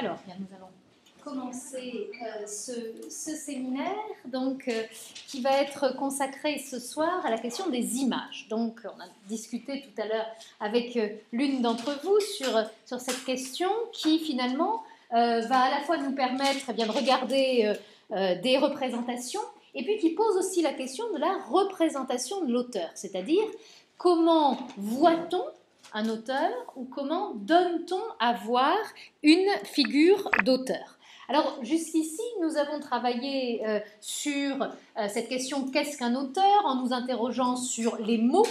Alors, bien, nous allons commencer ce séminaire qui va être consacré ce soir à la question des images. Donc, on a discuté tout à l'heure avec l'une d'entre vous sur cette question qui, finalement, va à la fois nous permettre de regarder des représentations et puis qui pose aussi la question de la représentation de l'auteur, c'est-à-dire comment voit-on un auteur ou comment donne-t-on à voir une figure d'auteur. Alors jusqu'ici, nous avons travaillé sur cette question qu'est-ce qu'un auteur, en nous interrogeant sur les mots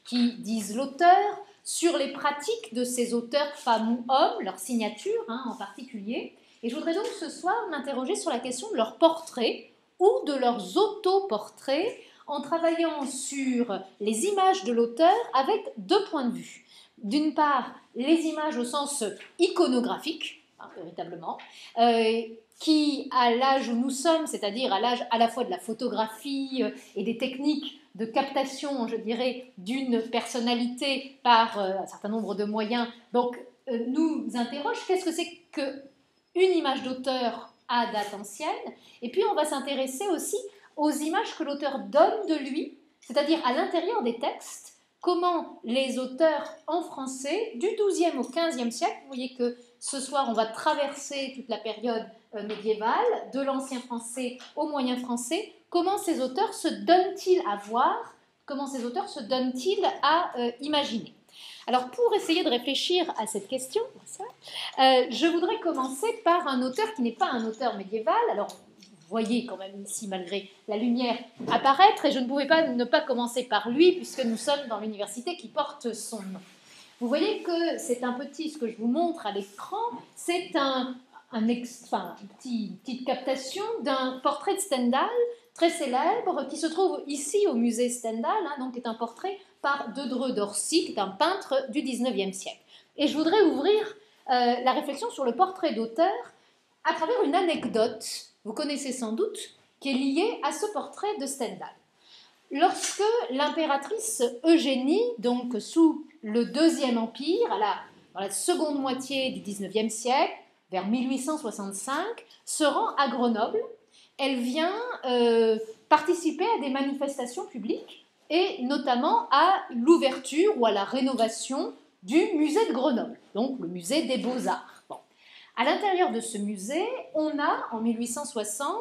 qui disent l'auteur, sur les pratiques de ces auteurs, femmes ou hommes, leur signature en particulier. Et je voudrais donc ce soir m'interroger sur la question de leurs portraits ou de leurs autoportraits en travaillant sur les images de l'auteur avec deux points de vue. D'une part, les images au sens iconographique, véritablement, qui, à l'âge où nous sommes, c'est-à-dire à l'âge à la fois de la photographie et des techniques de captation, je dirais, d'une personnalité par un certain nombre de moyens, donc nous interroge qu'est-ce que c'est qu'une image d'auteur à date ancienne, et puis on va s'intéresser aussi aux images que l'auteur donne de lui, c'est-à-dire à l'intérieur des textes, comment les auteurs en français du XIIe au XVe siècle, vous voyez que ce soir on va traverser toute la période médiévale, de l'ancien français au moyen français, comment ces auteurs se donnent-ils à voir, comment ces auteurs se donnent-ils à imaginer. Alors pour essayer de réfléchir à cette question, je voudrais commencer par un auteur qui n'est pas un auteur médiéval. Alors vous voyez quand même ici, malgré la lumière, apparaître, et je ne pouvais pas ne pas commencer par lui, puisque nous sommes dans l'université qui porte son nom. Vous voyez que c'est un petit, ce que je vous montre à l'écran, c'est une petite captation d'un portrait de Stendhal, très célèbre, qui se trouve ici au musée Stendhal, donc est un portrait par De Dreux d'Orcy, qui est un peintre du XIXe siècle. Et je voudrais ouvrir la réflexion sur le portrait d'auteur à travers une anecdote, vous connaissez sans doute, qui est liée à ce portrait de Stendhal. Lorsque l'impératrice Eugénie, donc sous le Deuxième Empire, dans la seconde moitié du XIXe siècle, vers 1865, se rend à Grenoble, elle vient participer à des manifestations publiques et notamment à l'ouverture ou à la rénovation du musée de Grenoble, donc le musée des Beaux-Arts. À l'intérieur de ce musée, on a, en 1860,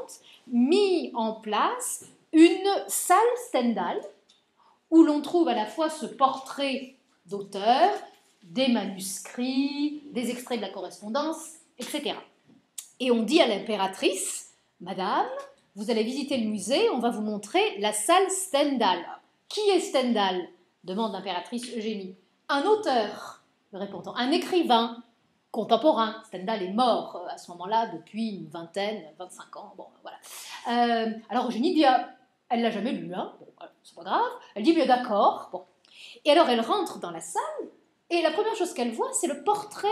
mis en place une salle Stendhal, où l'on trouve à la fois ce portrait d'auteur, des manuscrits, des extraits de la correspondance, etc. Et on dit à l'impératrice, « Madame, vous allez visiter le musée, on va vous montrer la salle Stendhal. » « Qui est Stendhal ?» demande l'impératrice Eugénie. « Un auteur, répond-on, un écrivain contemporain. Stendhal est mort à ce moment-là depuis une vingtaine, 25 ans. Bon, voilà. Alors Eugénie dit, elle l'a jamais lu, bon, c'est pas grave. Elle dit, bien d'accord. Bon. Et alors elle rentre dans la salle et la première chose qu'elle voit, c'est le portrait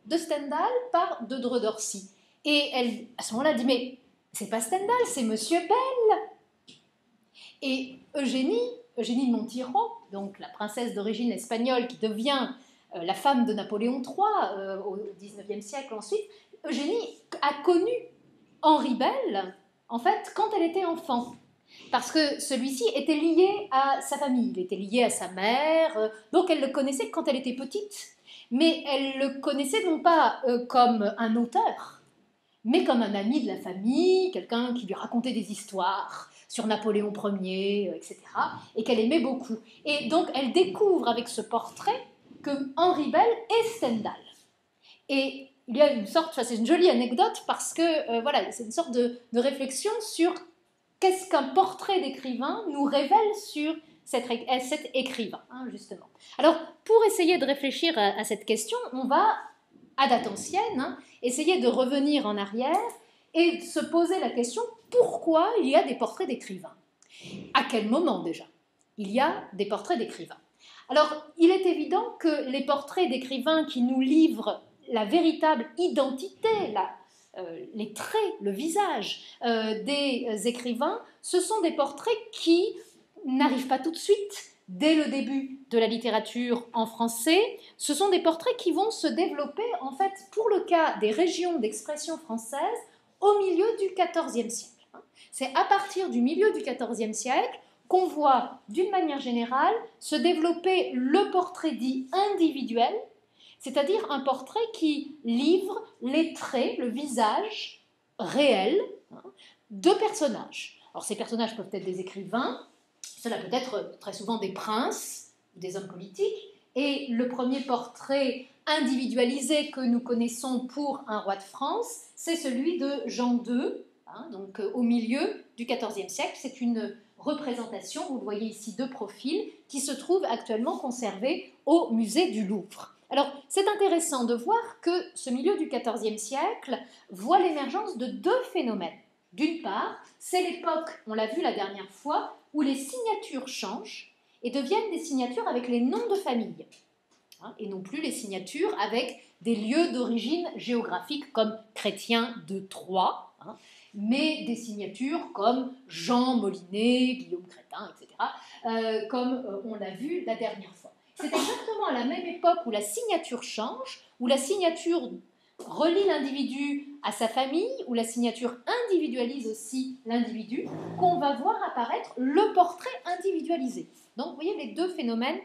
de Stendhal par De Dreux d'Orcy. Et elle, à ce moment-là, dit, mais c'est pas Stendhal, c'est Monsieur Belle. Et Eugénie de Montijo, donc la princesse d'origine espagnole qui devient la femme de Napoléon III au XIXe siècle ensuite, Eugénie a connu Henri Belle, en fait, quand elle était enfant. Parce que celui-ci était lié à sa famille, il était lié à sa mère, donc elle le connaissait quand elle était petite. Mais elle le connaissait non pas comme un auteur, mais comme un ami de la famille, quelqu'un qui lui racontait des histoires sur Napoléon Ier, etc., et qu'elle aimait beaucoup. Et donc elle découvre avec ce portrait que Henri Belle est Stendhal. Et il y a une sorte, c'est une jolie anecdote parce que voilà, c'est une sorte de réflexion sur qu'est-ce qu'un portrait d'écrivain nous révèle sur cet écrivain, justement. Alors, pour essayer de réfléchir à cette question, on va, à date ancienne, essayer de revenir en arrière et se poser la question pourquoi il y a des portraits d'écrivains. À quel moment déjà il y a des portraits d'écrivains? Alors, il est évident que les portraits d'écrivains qui nous livrent la véritable identité, les traits, le visage des écrivains, ce sont des portraits qui n'arrivent pas tout de suite, dès le début de la littérature en français, ce sont des portraits qui vont se développer, en fait, pour le cas des régions d'expression française, au milieu du XIVe siècle. C'est à partir du milieu du XIVe siècle qu'on voit, d'une manière générale, se développer le portrait dit individuel, c'est-à-dire un portrait qui livre les traits, le visage réel de personnages. Alors ces personnages peuvent être des écrivains, cela peut être très souvent des princes, des hommes politiques, et le premier portrait individualisé que nous connaissons pour un roi de France, c'est celui de Jean II, donc au milieu du XIVe siècle. C'est une représentation, vous le voyez ici, de profil, qui se trouve actuellement conservée au musée du Louvre. Alors, c'est intéressant de voir que ce milieu du XIVe siècle voit l'émergence de deux phénomènes. D'une part, c'est l'époque, on l'a vu la dernière fois, où les signatures changent et deviennent des signatures avec les noms de famille, et non plus les signatures avec des lieux d'origine géographique comme Chrétien de Troyes, mais des signatures comme Jean Molinet, Guillaume Crétin, etc., comme on l'a vu la dernière fois. C'est exactement à la même époque où la signature change, où la signature relie l'individu à sa famille, où la signature individualise aussi l'individu, qu'on va voir apparaître le portrait individualisé. Donc, vous voyez, les deux phénomènes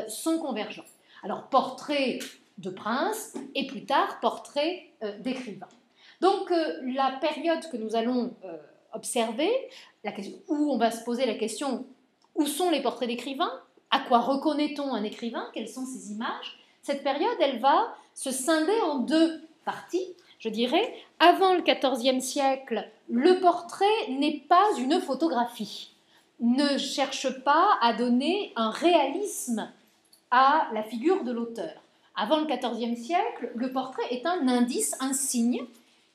sont convergents. Alors, portrait de prince et plus tard, portrait d'écrivain. Donc, la période que nous allons observer, où on va se poser la question où sont les portraits d'écrivains, à quoi reconnaît-on un écrivain, quelles sont ses images, cette période, elle va se scinder en deux parties, je dirais. Avant le XIVe siècle, le portrait n'est pas une photographie, ne cherche pas à donner un réalisme à la figure de l'auteur. Avant le XIVe siècle, le portrait est un indice, un signe,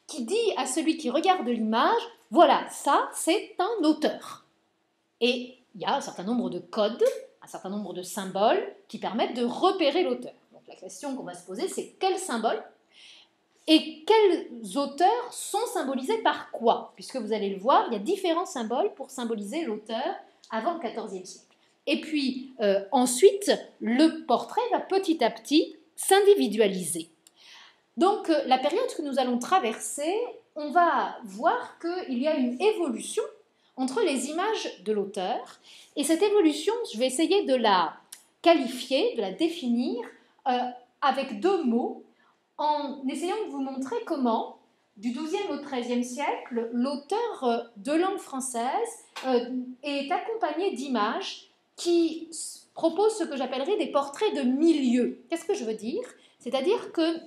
qui dit à celui qui regarde l'image, voilà, ça, c'est un auteur. Et il y a un certain nombre de codes, un certain nombre de symboles qui permettent de repérer l'auteur. Donc la question qu'on va se poser, c'est quels symboles et quels auteurs sont symbolisés par quoi? Puisque vous allez le voir, il y a différents symboles pour symboliser l'auteur avant le XIVe siècle. Et puis ensuite, le portrait va petit à petit s'individualiser. Donc la période que nous allons traverser, on va voir qu'il y a une évolution entre les images de l'auteur. Et cette évolution, je vais essayer de la qualifier, de la définir avec deux mots, en essayant de vous montrer comment, du XIIe au XIIIe siècle, l'auteur de langue française est accompagné d'images qui proposent ce que j'appellerais des portraits de milieu. Qu'est-ce que je veux dire? C'est-à-dire que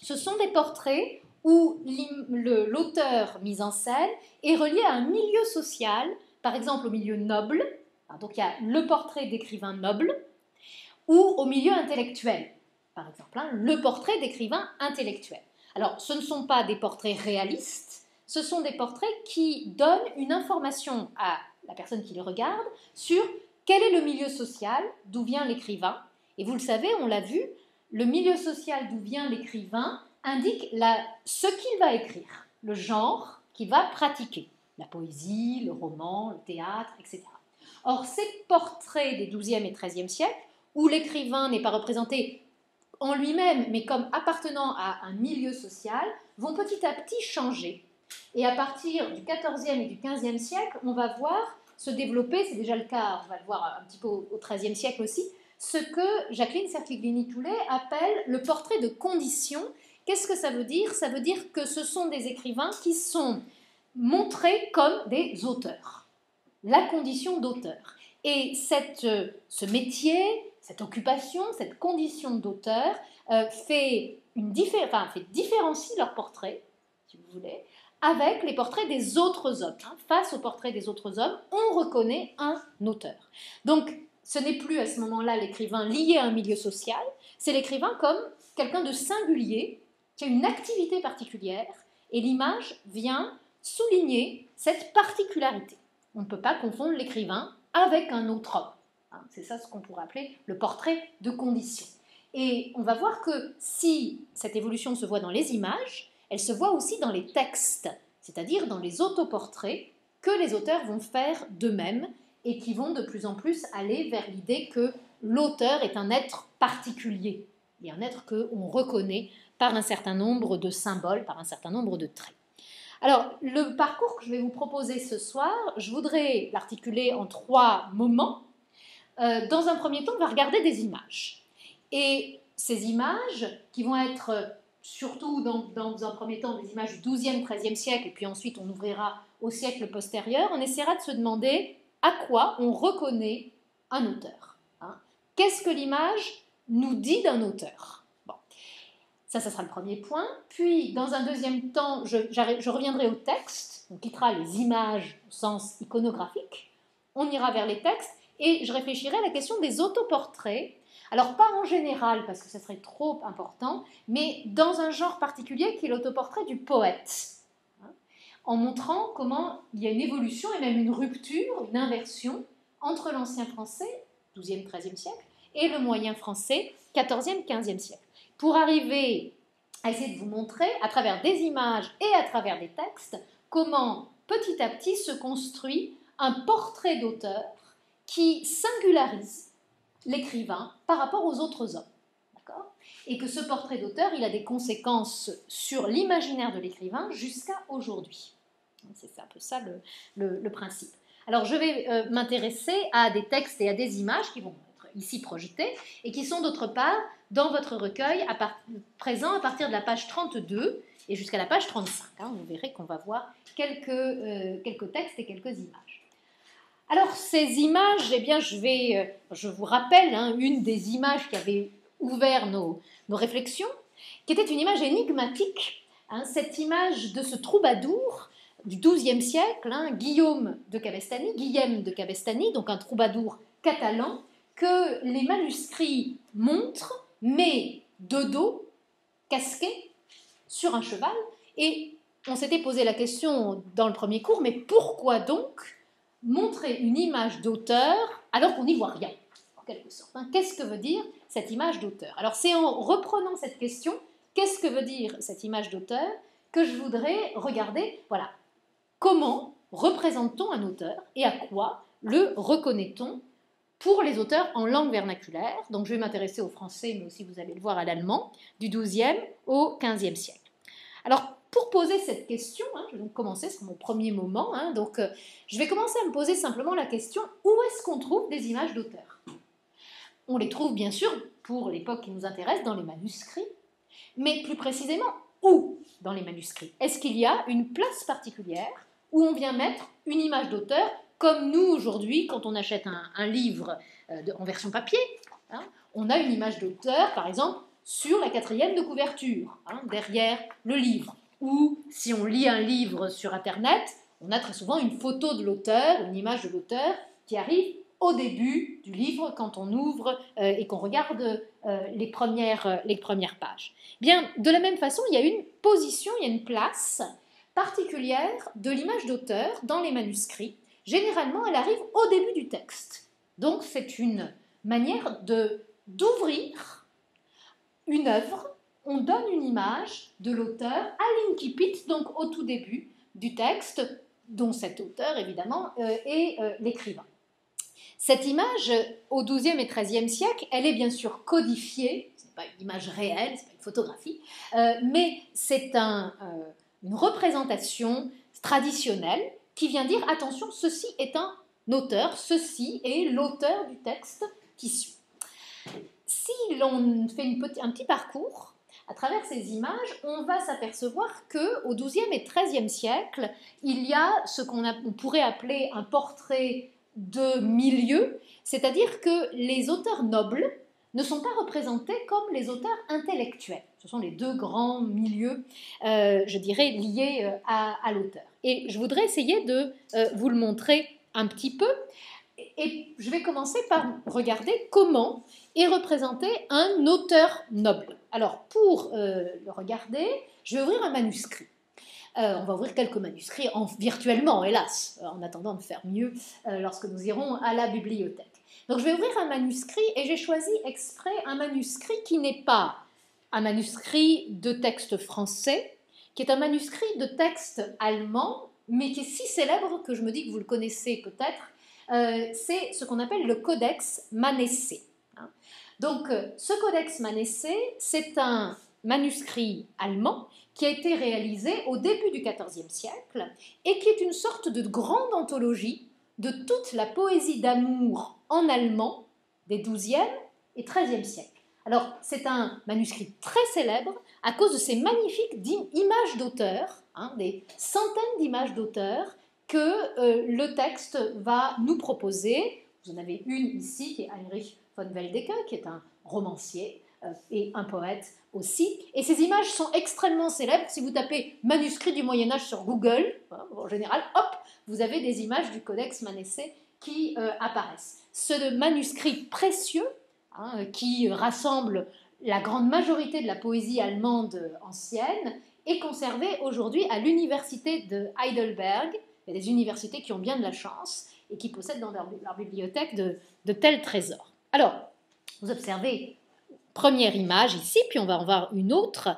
ce sont des portraits où l'auteur mis en scène est relié à un milieu social, par exemple au milieu noble, donc il y a le portrait d'écrivain noble, ou au milieu intellectuel, par exemple, le portrait d'écrivain intellectuel. Alors, ce ne sont pas des portraits réalistes, ce sont des portraits qui donnent une information à la personne qui les regarde sur quel est le milieu social d'où vient l'écrivain. Et vous le savez, on l'a vu, le milieu social d'où vient l'écrivain indique ce qu'il va écrire, le genre qu'il va pratiquer, la poésie, le roman, le théâtre, etc. Or, ces portraits des XIIe et XIIIe siècles, où l'écrivain n'est pas représenté en lui-même, mais comme appartenant à un milieu social, vont petit à petit changer. Et à partir du XIVe et du XVe siècle, on va voir se développer, c'est déjà le cas, on va le voir un petit peu au XIIIe siècle aussi, ce que Jacqueline Cerquiglini-Toulet appelle le portrait de condition. Qu'est-ce que ça veut dire? Ça veut dire que ce sont des écrivains qui sont montrés comme des auteurs. La condition d'auteur. Et ce métier, cette occupation, cette condition d'auteur différencie leur portrait, si vous voulez, avec les portraits des autres hommes. Face aux portraits des autres hommes, on reconnaît un auteur. Donc, ce n'est plus à ce moment-là l'écrivain lié à un milieu social, c'est l'écrivain comme quelqu'un de singulier, qui a une activité particulière, et l'image vient souligner cette particularité. On ne peut pas confondre l'écrivain avec un autre homme. C'est ça ce qu'on pourrait appeler le portrait de condition. Et on va voir que si cette évolution se voit dans les images, elle se voit aussi dans les textes, c'est-à-dire dans les autoportraits que les auteurs vont faire d'eux-mêmes et qui vont de plus en plus aller vers l'idée que l'auteur est un être particulier, et un être qu'on reconnaît par un certain nombre de symboles, par un certain nombre de traits. Alors, le parcours que je vais vous proposer ce soir, je voudrais l'articuler en 3 moments. Dans un premier temps, on va regarder des images. Et ces images, qui vont être surtout dans un premier temps des images du XIIe, XIIIe siècle, et puis ensuite on ouvrira au siècle postérieur, on essaiera de se demander à quoi on reconnaît un auteur. Qu'est-ce que l'image nous dit d'un auteur? Bon. Ça sera le premier point. Puis, dans un deuxième temps, je reviendrai au texte. On quittera les images au sens iconographique. On ira vers les textes et je réfléchirai à la question des autoportraits. Alors, pas en général, parce que ça serait trop important, mais dans un genre particulier qui est l'autoportrait du poète. En montrant comment il y a une évolution et même une rupture, une inversion entre l'ancien français, XIIe, XIIIe siècle, et le moyen français, XIVe, XVe siècle. Pour arriver à essayer de vous montrer, à travers des images et à travers des textes, comment petit à petit se construit un portrait d'auteur qui singularise l'écrivain par rapport aux autres hommes. D'accord ? Et que ce portrait d'auteur, il a des conséquences sur l'imaginaire de l'écrivain jusqu'à aujourd'hui. C'est un peu ça le principe. Alors, je vais m'intéresser à des textes et à des images qui vont être ici projetées et qui sont d'autre part dans votre recueil présent à partir de la page 32 et jusqu'à la page 35. Vous verrez qu'on va voir quelques textes et quelques images. Alors, ces images, eh bien, je vous rappelle une des images qui avait ouvert nos réflexions, qui était une image énigmatique, cette image de ce troubadour du XIIe siècle, Guillaume de Cabestany, donc un troubadour catalan, que les manuscrits montrent, mais de dos, casqué, sur un cheval. Et on s'était posé la question dans le premier cours, mais pourquoi donc montrer une image d'auteur alors qu'on n'y voit rien, en quelque sorte. Qu'est-ce que veut dire cette image d'auteur? Alors c'est en reprenant cette question, qu'est-ce que veut dire cette image d'auteur, que je voudrais regarder, voilà, comment représente-t-on un auteur et à quoi le reconnaît-on pour les auteurs en langue vernaculaire? Donc je vais m'intéresser au français, mais aussi vous allez le voir à l'allemand, du XIIe au XVe siècle. Alors, pour poser cette question, je vais donc commencer, c'est mon premier moment, je vais commencer à me poser simplement la question, où est-ce qu'on trouve des images d'auteurs? On les trouve bien sûr, pour l'époque qui nous intéresse, dans les manuscrits, mais plus précisément, où dans les manuscrits? Est-ce qu'il y a une place particulière où on vient mettre une image d'auteur, comme nous aujourd'hui, quand on achète un livre en version papier, on a une image d'auteur, par exemple, sur la 4e de couverture, derrière le livre. Ou si on lit un livre sur Internet, on a très souvent une photo de l'auteur, une image de l'auteur qui arrive au début du livre quand on ouvre et qu'on regarde les premières pages. Bien, de la même façon, il y a une position, il y a une place particulière de l'image d'auteur dans les manuscrits. Généralement, elle arrive au début du texte. Donc, c'est une manière d'ouvrir une œuvre, on donne une image de l'auteur à l'incipit, donc au tout début du texte, dont cet auteur, évidemment, est l'écrivain. Cette image, au XIIe et XIIIe siècle, elle est bien sûr codifiée, ce n'est pas une image réelle, ce n'est pas une photographie, mais c'est une représentation traditionnelle qui vient dire, attention, ceci est un auteur, ceci est l'auteur du texte qui suit. Si l'on fait un petit parcours à travers ces images, on va s'apercevoir qu'au XIIe et XIIIe siècle, il y a ce qu'on pourrait appeler un portrait de milieu, c'est-à-dire que les auteurs nobles ne sont pas représentés comme les auteurs intellectuels. Ce sont les deux grands milieux, je dirais, liés à l'auteur. Et je voudrais essayer de vous le montrer un petit peu. Et je vais commencer par regarder comment est représenté un auteur noble. Alors, pour le regarder, je vais ouvrir un manuscrit. On va ouvrir quelques manuscrits virtuellement, hélas, en attendant de faire mieux lorsque nous irons à la bibliothèque. Donc, je vais ouvrir un manuscrit et j'ai choisi exprès un manuscrit qui n'est pas un manuscrit de texte français, qui est un manuscrit de texte allemand, mais qui est si célèbre que je me dis que vous le connaissez peut-être. c'est ce qu'on appelle le Codex Manesse. Donc, ce Codex Manesse, c'est un manuscrit allemand qui a été réalisé au début du XIVe siècle et qui est une sorte de grande anthologie de toute la poésie d'amour en allemand des XIIe et XIIIe siècles. Alors, c'est un manuscrit très célèbre à cause de ces magnifiques images d'auteurs, des centaines d'images d'auteurs que le texte va nous proposer. Vous en avez une ici qui est Heinrich von Weldecke, qui est un romancier et un poète aussi. Et ces images sont extrêmement célèbres. Si vous tapez manuscrit du Moyen-Âge sur Google, en général, hop, vous avez des images du Codex Manesse qui apparaissent. Ce manuscrit précieux, qui rassemble la grande majorité de la poésie allemande ancienne, est conservé aujourd'hui à l'université de Heidelberg. Il y a des universités qui ont bien de la chance et qui possèdent dans leur bibliothèque de tels trésors. Alors, vous observez, première image ici, puis on va en voir une autre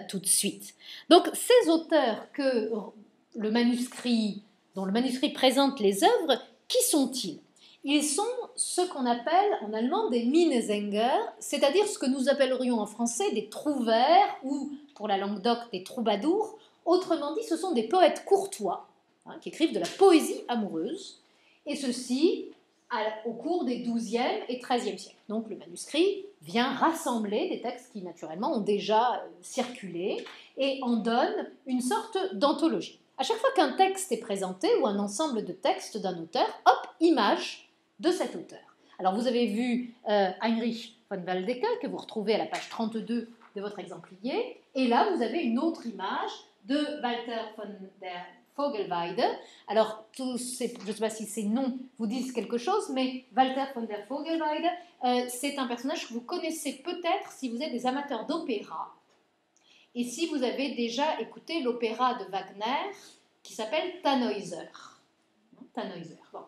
tout de suite. Donc, ces auteurs dont le manuscrit présente les œuvres, qui sont-ils ? Ils sont ce qu'on appelle en allemand des Minnesänger, c'est-à-dire ce que nous appellerions en français des trouvères ou, pour la langue d'oc, des troubadours. Autrement dit, ce sont des poètes courtois qui écrivent de la poésie amoureuse, et ceci au cours des XIIe et XIIIe siècles. Donc le manuscrit vient rassembler des textes qui naturellement ont déjà circulé et en donne une sorte d'anthologie. À chaque fois qu'un texte est présenté ou un ensemble de textes d'un auteur, hop, image de cet auteur. Alors vous avez vu Heinrich von Weldecke que vous retrouvez à la page 32 de votre exemplier, et là vous avez une autre image de Walter von der Vogelweide. Alors, je ne sais pas si ces noms vous disent quelque chose, mais Walter von der Vogelweide, c'est un personnage que vous connaissez peut-être si vous êtes des amateurs d'opéra, et si vous avez déjà écouté l'opéra de Wagner qui s'appelle Tannhäuser. Tannhäuser. Bon.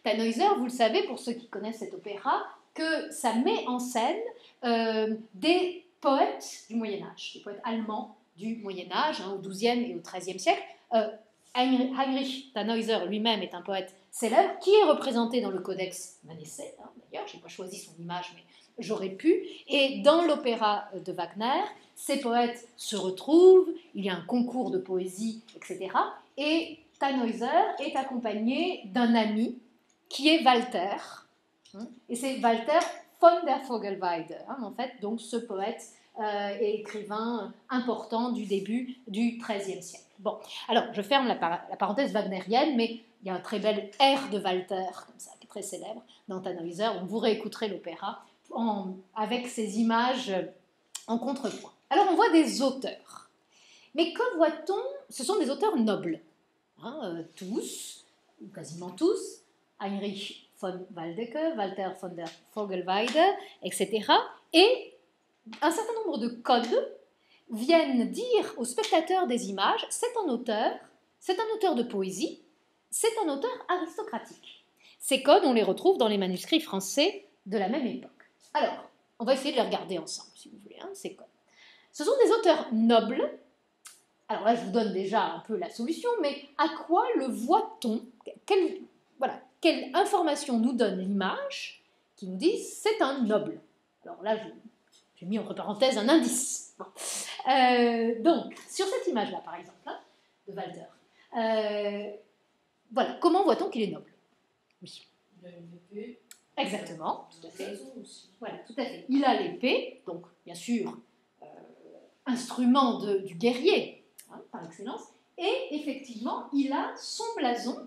Tannhäuser, vous le savez, pour ceux qui connaissent cet opéra, que ça met en scène des poètes du Moyen-Âge, des poètes allemands du Moyen-Âge, au XIIe et au XIIIe siècle. Heinrich Tannhäuser lui-même est un poète célèbre qui est représenté dans le Codex Manesse. D'ailleurs, je n'ai pas choisi son image, mais j'aurais pu. Et dans l'opéra de Wagner, ces poètes se retrouvent, il y a un concours de poésie, etc. Et Tannhäuser est accompagné d'un ami qui est Walter. Et c'est Walter von der Vogelweide, en fait, donc ce poète et écrivain important du début du XIIIe siècle. Bon, alors je ferme la parenthèse wagnérienne, mais il y a un très bel air de Walter, comme ça, qui est très célèbre dans Tannhäuser, donc vous réécouterez l'opéra avec ces images en contrepoint. Alors on voit des auteurs, mais que voit-on? Ce sont des auteurs nobles, tous, ou quasiment tous, Heinrich von Weldecke, Walter von der Vogelweide, etc. Et un certain nombre de codes viennent dire aux spectateurs des images, c'est un auteur de poésie, c'est un auteur aristocratique. Ces codes, on les retrouve dans les manuscrits français de la même époque. Alors, on va essayer de les regarder ensemble, si vous voulez, ces codes. Ce sont des auteurs nobles. Alors là, je vous donne déjà un peu la solution, mais à quoi le voit-on? Quelle information nous donne l'image qui nous dit c'est un noble? Alors là, j'ai mis entre parenthèses un indice. Bon. Donc, sur cette image-là, par exemple, de Walter, voilà, comment voit-on qu'il est noble? Oui. Il a une épée. Exactement, tout à fait. Aussi. Voilà, tout à fait. Il a l'épée, donc bien sûr, instrument du guerrier, par excellence, et effectivement, il a son blason,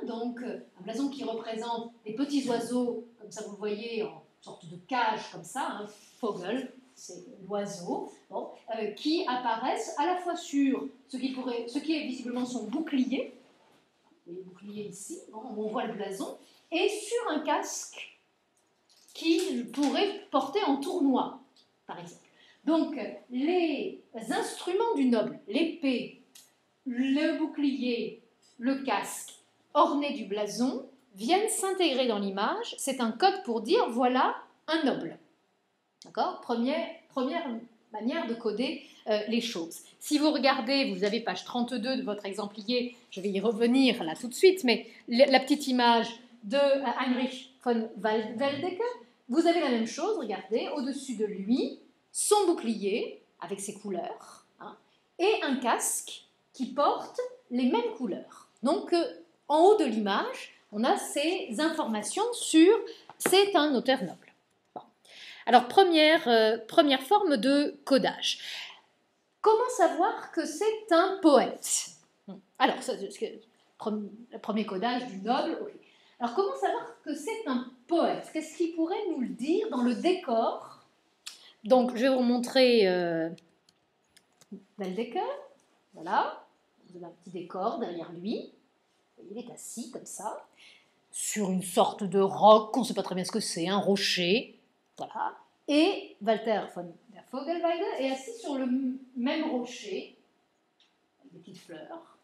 donc un blason qui représente des petits oiseaux, comme ça vous le voyez, en sorte de cage comme ça, Vogel, c'est l'oiseau, qui apparaissent à la fois sur ce qui est visiblement son bouclier, vous voyez le bouclier ici, on voit le blason, et sur un casque qu'il pourrait porter en tournoi, par exemple. Donc, les instruments du noble, l'épée, le bouclier, le casque, ornés du blason, viennent s'intégrer dans l'image. C'est un code pour dire, voilà, un noble. D'accord? Première manière de coder les choses. Si vous regardez, vous avez page 32 de votre exemplier, je vais y revenir là tout de suite, mais la petite image de Heinrich von Weldecke, vous avez la même chose, regardez, au-dessus de lui, son bouclier, avec ses couleurs, hein, et un casque qui porte les mêmes couleurs. Donc, en haut de l'image, on a ces informations sur « c'est un auteur noble ». Bon. Alors, première forme de codage. Comment savoir que c'est un poète? Alors, le premier codage du noble, ok. Alors, comment savoir que c'est un poète? Qu'est-ce qu'il pourrait nous le dire dans le décor? Donc, je vais vous montrer Weldecke. Voilà. Vous avez un petit décor derrière lui. Il est assis comme ça, sur une sorte de roc, on ne sait pas très bien ce que c'est, un rocher. Voilà. Et Walter von der Vogelweide est assis sur le même rocher, avec des petites fleurs.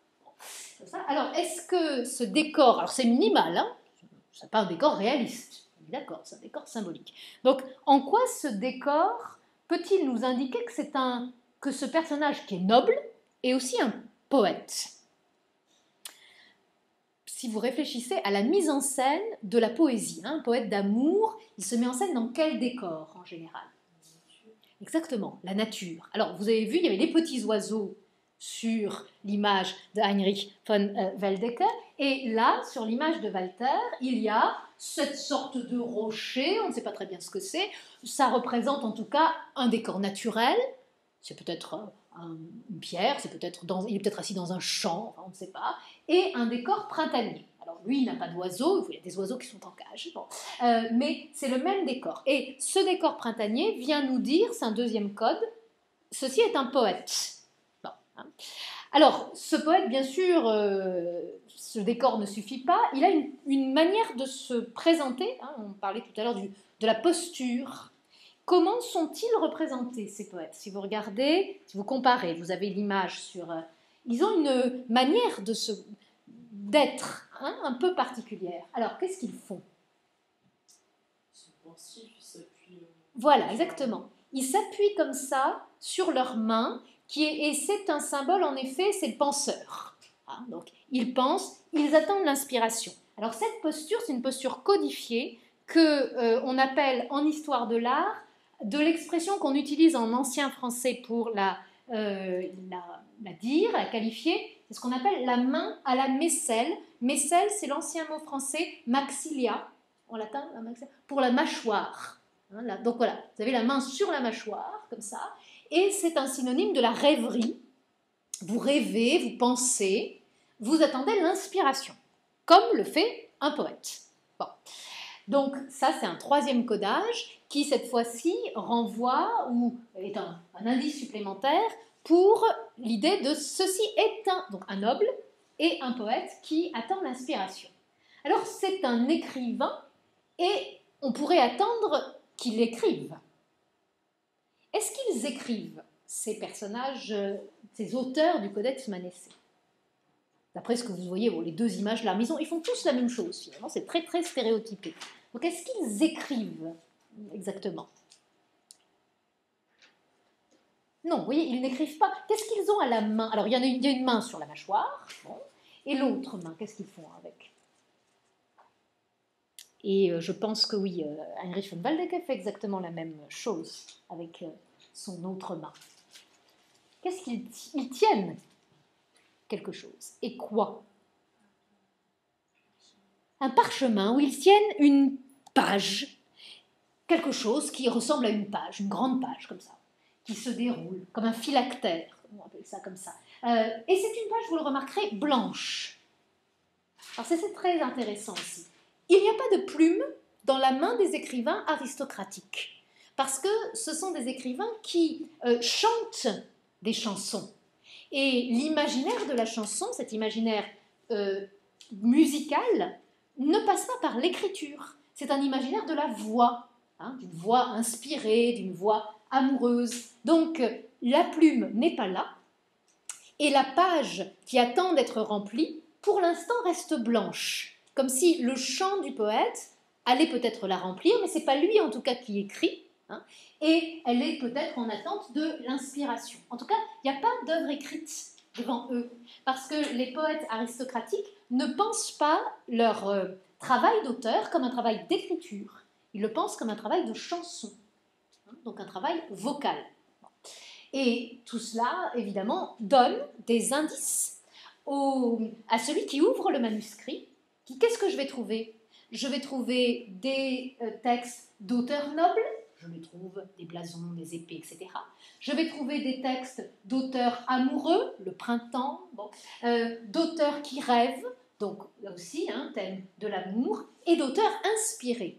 Comme ça. Alors, est-ce que ce décor, alors c'est minimal, hein, ce n'est pas un décor réaliste, d'accord, c'est un décor symbolique. Donc, en quoi ce décor peut-il nous indiquer que ce personnage qui est noble est aussi un poète? Si vous réfléchissez à la mise en scène de la poésie, hein, un poète d'amour, il se met en scène dans quel décor en général? Exactement, la nature. Alors, vous avez vu, il y avait les petits oiseaux sur l'image de Heinrich von Weldecke, et là, sur l'image de Walter, il y a cette sorte de rocher, on ne sait pas très bien ce que c'est, ça représente en tout cas un décor naturel, c'est peut-être une pierre, il est peut-être assis dans un champ, enfin, on ne sait pas, et un décor printanier. Alors lui, il n'a pas d'oiseaux, il y a des oiseaux qui sont en cage, bon. Mais c'est le même décor. Et ce décor printanier vient nous dire, c'est un deuxième code, ceci est un poète. Bon, hein. Alors, ce poète, bien sûr, ce décor ne suffit pas, il a une manière de se présenter, hein, on parlait tout à l'heure de la posture. Comment sont-ils représentés, ces poètes? Si vous regardez, si vous comparez, vous avez l'image sur... ils ont une manière d'être, hein, un peu particulière. Alors, qu'est-ce qu'ils font? Voilà, exactement. Ils s'appuient comme ça sur leurs mains, et c'est un symbole, en effet, c'est le penseur. Hein, donc, ils pensent, ils attendent l'inspiration. Alors, cette posture, c'est une posture codifiée qu'on appelle en histoire de l'art de l'expression qu'on utilise en ancien français pour la dire, la qualifier, c'est ce qu'on appelle la main à la mécelle. Mécelle, c'est l'ancien mot français maxilia, en latin, pour la mâchoire. Hein, là, donc voilà, vous avez la main sur la mâchoire, comme ça, et c'est un synonyme de la rêverie. Vous rêvez, vous pensez, vous attendez l'inspiration, comme le fait un poète. Bon. Donc ça, c'est un troisième codage qui, cette fois-ci, renvoie ou est un indice supplémentaire pour l'idée de ceci est donc un noble et un poète qui attend l'inspiration. Alors, c'est un écrivain et on pourrait attendre qu'il écrive. Est-ce qu'ils écrivent, ces personnages, ces auteurs du Codex Manesse? D'après ce que vous voyez, bon, les deux images là, mais ils font tous la même chose finalement, c'est très très stéréotypé. Donc est-ce qu'ils écrivent exactement? Non, vous voyez, ils n'écrivent pas. Qu'est-ce qu'ils ont à la main? Alors il y a une main sur la mâchoire, bon, et l'autre main, qu'est-ce qu'ils font avec? Et je pense que oui, Heinrich von Weldecke fait exactement la même chose avec son autre main. Qu'est-ce qu'ils tiennent? Quelque chose. Et quoi? Un parchemin où ils tiennent une page, quelque chose qui ressemble à une page, une grande page comme ça, qui se déroule comme un phylactère, on appelle ça comme ça. Et c'est une page, vous le remarquerez, blanche. Alors c'est très intéressant aussi. Il n'y a pas de plume dans la main des écrivains aristocratiques, parce que ce sont des écrivains qui chantent des chansons. Et l'imaginaire de la chanson, cet imaginaire musical, ne passe pas par l'écriture. C'est un imaginaire de la voix, hein, d'une voix inspirée, d'une voix amoureuse. Donc, la plume n'est pas là, et la page qui attend d'être remplie, pour l'instant, reste blanche. Comme si le chant du poète allait peut-être la remplir, mais ce n'est pas lui en tout cas qui écrit, hein, et elle est peut-être en attente de l'inspiration. En tout cas, il n'y a pas d'œuvre écrite devant eux, parce que les poètes aristocratiques ne pensent pas leur travail d'auteur comme un travail d'écriture. Il le pense comme un travail de chanson, donc un travail vocal. Et tout cela, évidemment, donne des indices à celui qui ouvre le manuscrit. Qu'est-ce que je vais trouver? Je vais trouver des textes d'auteurs nobles, je les trouve des blasons, des épées, etc. Je vais trouver des textes d'auteurs amoureux, le printemps, d'auteurs qui rêvent, donc là aussi, thème de l'amour, et d'auteurs inspirés,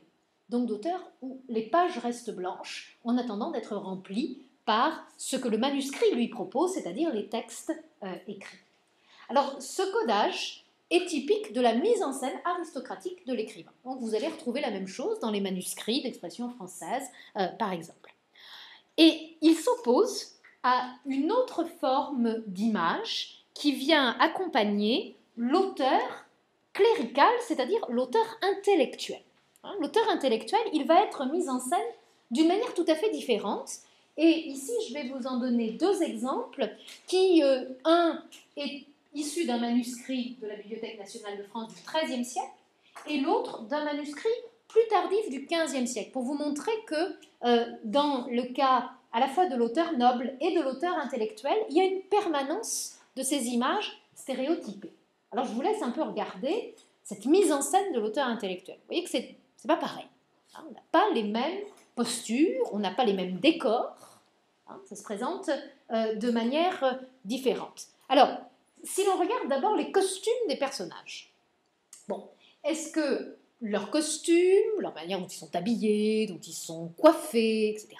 donc d'auteurs où les pages restent blanches en attendant d'être remplies par ce que le manuscrit lui propose, c'est-à-dire les textes écrits. Alors, ce codage est typique de la mise en scène aristocratique de l'écrivain. Donc, vous allez retrouver la même chose dans les manuscrits d'expression française, par exemple. Et il s'oppose à une autre forme d'image qui vient accompagner l'auteur clérical, c'est-à-dire l'auteur intellectuel. L'auteur intellectuel, il va être mis en scène d'une manière tout à fait différente. Et ici, je vais vous en donner deux exemples qui, un est issu d'un manuscrit de la Bibliothèque nationale de France du XIIIe siècle et l'autre d'un manuscrit plus tardif du XVe siècle, pour vous montrer que dans le cas à la fois de l'auteur noble et de l'auteur intellectuel, il y a une permanence de ces images stéréotypées. Alors, je vous laisse un peu regarder cette mise en scène de l'auteur intellectuel. Vous voyez que c'est pas pareil. On n'a pas les mêmes postures, on n'a pas les mêmes décors, ça se présente de manière différente. Alors, si l'on regarde d'abord les costumes des personnages, bon, est-ce que leurs costumes, leur manière dont ils sont habillés, dont ils sont coiffés, etc.,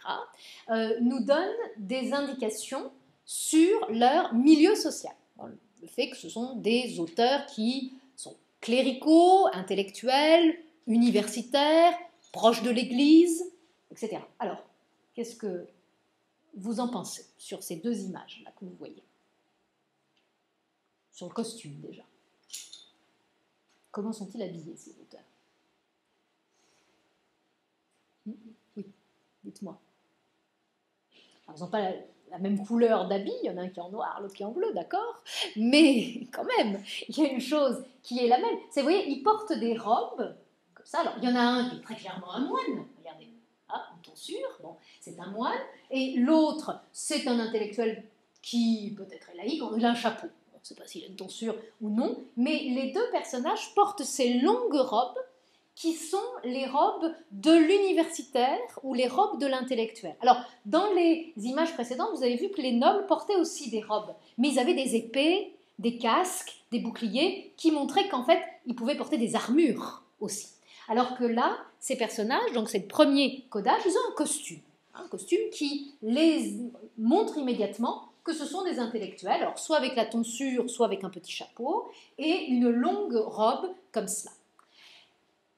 nous donnent des indications sur leur milieu social. Le fait que ce sont des auteurs qui sont cléricaux, intellectuels, universitaires, proches de l'Église, etc. Alors, qu'est-ce que vous en pensez sur ces deux images-là que vous voyez? Sur le costume, déjà. Comment sont-ils habillés, ces auteurs? Oui, dites-moi. Alors, ils n'ont pas la même couleur d'habit, il y en a un qui est en noir, l'autre qui est en bleu, d'accord? Mais quand même, il y a une chose qui est la même. Vous voyez, ils portent des robes, comme ça. Alors, il y en a un qui est très clairement un moine, regardez. Ah, une tonsure, bon, c'est un moine. Et l'autre, c'est un intellectuel qui peut-être est laïque, il a un chapeau. On ne sait pas s'il a une tonsure ou non, mais les deux personnages portent ces longues robes qui sont les robes de l'universitaire ou les robes de l'intellectuel. Alors, dans les images précédentes, vous avez vu que les nobles portaient aussi des robes, mais ils avaient des épées, des casques, des boucliers, qui montraient qu'en fait, ils pouvaient porter des armures aussi. Alors que là, ces personnages, donc c'est le premier codage, ils ont un costume qui les montre immédiatement que ce sont des intellectuels, alors soit avec la tonsure, soit avec un petit chapeau, et une longue robe comme cela.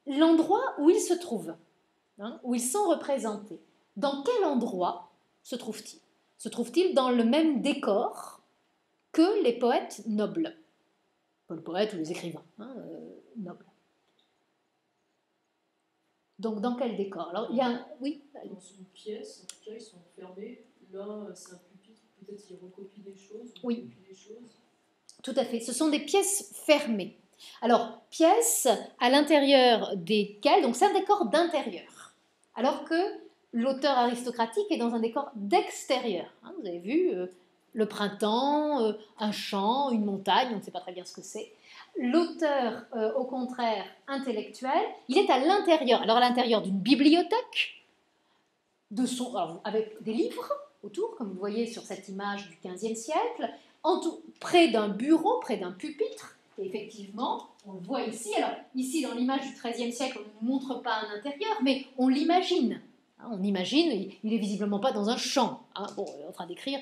L'endroit où ils se trouvent, où ils sont représentés, dans quel endroit se trouvent-ils? Se trouvent-ils dans le même décor que les poètes nobles? Pas le poète ou les écrivains nobles. Donc, dans quel décor? Alors, il y a oui. Dans une pièce, en tout cas, ils sont fermés. Là, c'est un pupitre, peut-être qu'ils recopient des choses. Oui. Des choses. Tout à fait. Ce sont des pièces fermées. Alors, pièces à l'intérieur desquelles, donc c'est un décor d'intérieur, alors que l'auteur aristocratique est dans un décor d'extérieur. Vous avez vu le printemps, un champ, une montagne, on ne sait pas très bien ce que c'est. L'auteur, au contraire, intellectuel, il est à l'intérieur. Alors à l'intérieur d'une bibliothèque, avec des livres autour, comme vous voyez sur cette image du XVe siècle, près d'un bureau, près d'un pupitre. Et effectivement, on le voit ici. Alors ici, dans l'image du XIIIe siècle, on ne montre pas un intérieur, mais on l'imagine. On imagine, il n'est visiblement pas dans un champ, en train d'écrire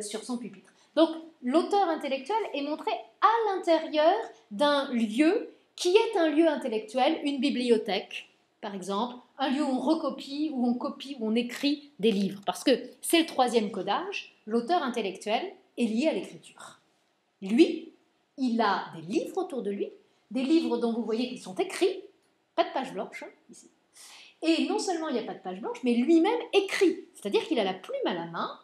sur son pupitre. Donc, l'auteur intellectuel est montré à l'intérieur d'un lieu qui est un lieu intellectuel, une bibliothèque, par exemple, un lieu où on recopie, où on copie, où on écrit des livres. Parce que c'est le troisième codage, l'auteur intellectuel est lié à l'écriture. Lui, il a des livres autour de lui, des livres dont vous voyez qu'ils sont écrits, pas de page blanche, ici. Et non seulement il n'y a pas de page blanche, mais lui-même écrit. C'est-à-dire qu'il a la plume à la main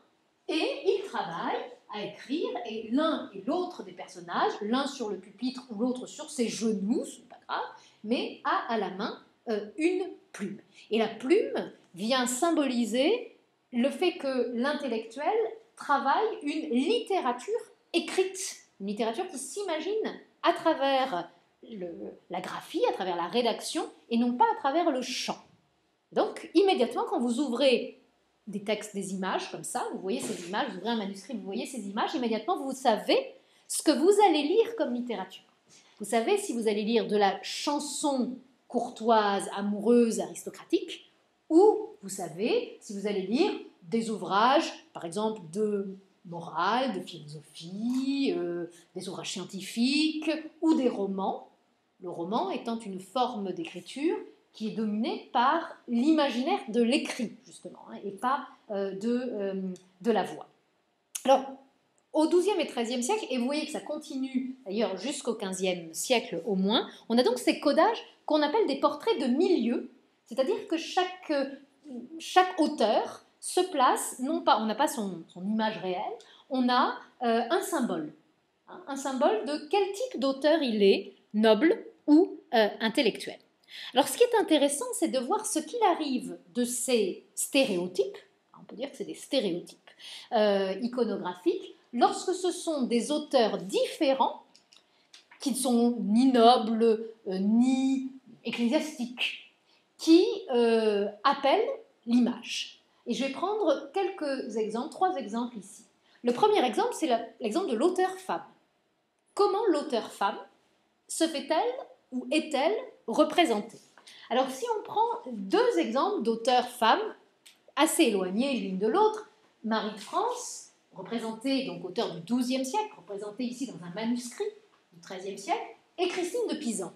et il travaille à écrire, et l'un et l'autre des personnages, l'un sur le pupitre ou l'autre sur ses genoux, ce n'est pas grave, mais a à la main une plume. Et la plume vient symboliser le fait que l'intellectuel travaille une littérature écrite, une littérature qui s'imagine à travers la graphie, à travers la rédaction, et non pas à travers le chant. Donc, immédiatement, quand vous ouvrez des textes, des images comme ça, vous voyez ces images, vous ouvrez un manuscrit, vous voyez ces images, immédiatement, vous savez ce que vous allez lire comme littérature. Vous savez si vous allez lire de la chanson courtoise, amoureuse, aristocratique, ou vous savez si vous allez lire des ouvrages, par exemple, de morale, de philosophie, des ouvrages scientifiques, ou des romans, le roman étant une forme d'écriture qui est dominée par l'imaginaire de l'écrit, justement, et pas de la voix. Alors, au XIIe et XIIIe siècle, et vous voyez que ça continue d'ailleurs jusqu'au XVe siècle au moins, on a donc ces codages qu'on appelle des portraits de milieu, c'est-à-dire que chaque auteur se place, non pas, on n'a pas son image réelle, on a un symbole de quel type d'auteur il est, noble ou intellectuel. Alors, ce qui est intéressant, c'est de voir ce qu'il arrive de ces stéréotypes, on peut dire que c'est des stéréotypes iconographiques, lorsque ce sont des auteurs différents, qui ne sont ni nobles, ni ecclésiastiques, qui appellent l'image. Et je vais prendre quelques exemples, 3 exemples ici. Le premier exemple, c'est l'exemple de l'auteur femme. Comment l'auteur femme se fait-elle ou est-elle représentée? Alors, si on prend 2 exemples d'auteurs femmes assez éloignés l'une de l'autre, Marie de France, représentée, donc auteur du XIIe siècle, représentée ici dans un manuscrit du XIIIe siècle, et Christine de Pisan,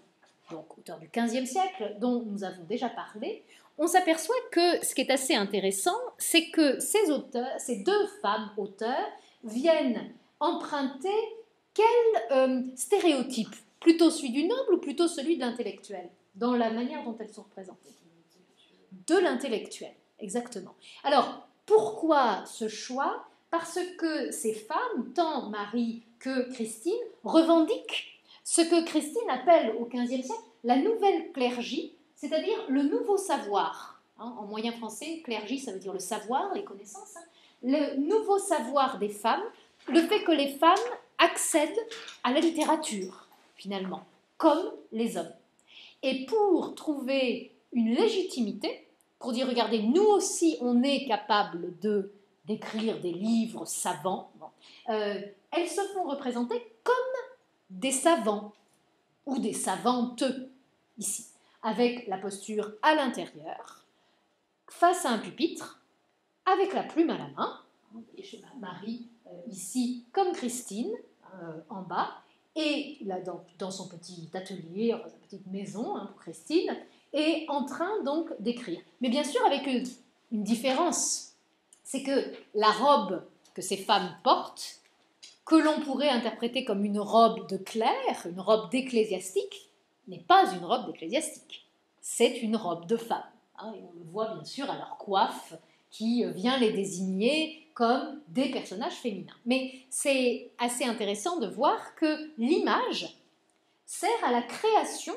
donc auteur du XVe siècle, dont nous avons déjà parlé, on s'aperçoit que ce qui est assez intéressant, c'est que ces 2 femmes auteurs viennent emprunter quel stéréotype? Plutôt celui du noble ou plutôt celui de l'intellectuel, dans la manière dont elles sont représentées? De l'intellectuel, exactement. Alors, pourquoi ce choix? Parce que ces femmes, tant Marie que Christine, revendiquent ce que Christine appelle au XVe siècle la nouvelle clergie, c'est-à-dire le nouveau savoir. En moyen français, clergie, ça veut dire le savoir, les connaissances. Le nouveau savoir des femmes, le fait que les femmes accèdent à la littérature, finalement, comme les hommes. Et pour trouver une légitimité, pour dire, regardez, nous aussi, on est capable d'écrire des livres savants, elles se font représenter comme des savants, ou des savantes, ici, avec la posture à l'intérieur, face à un pupitre, avec la plume à la main, et chez Marie, ici, comme Christine, en bas, et là, dans son petit atelier, sa petite maison pour Christine, est en train donc d'écrire. Mais bien sûr avec une différence, c'est que la robe que ces femmes portent, que l'on pourrait interpréter comme une robe de clerc, une robe d'ecclésiastique, n'est pas une robe d'ecclésiastique, c'est une robe de femme. Et on le voit bien sûr à leur coiffe qui vient les désigner comme des personnages féminins. Mais c'est assez intéressant de voir que l'image sert à la création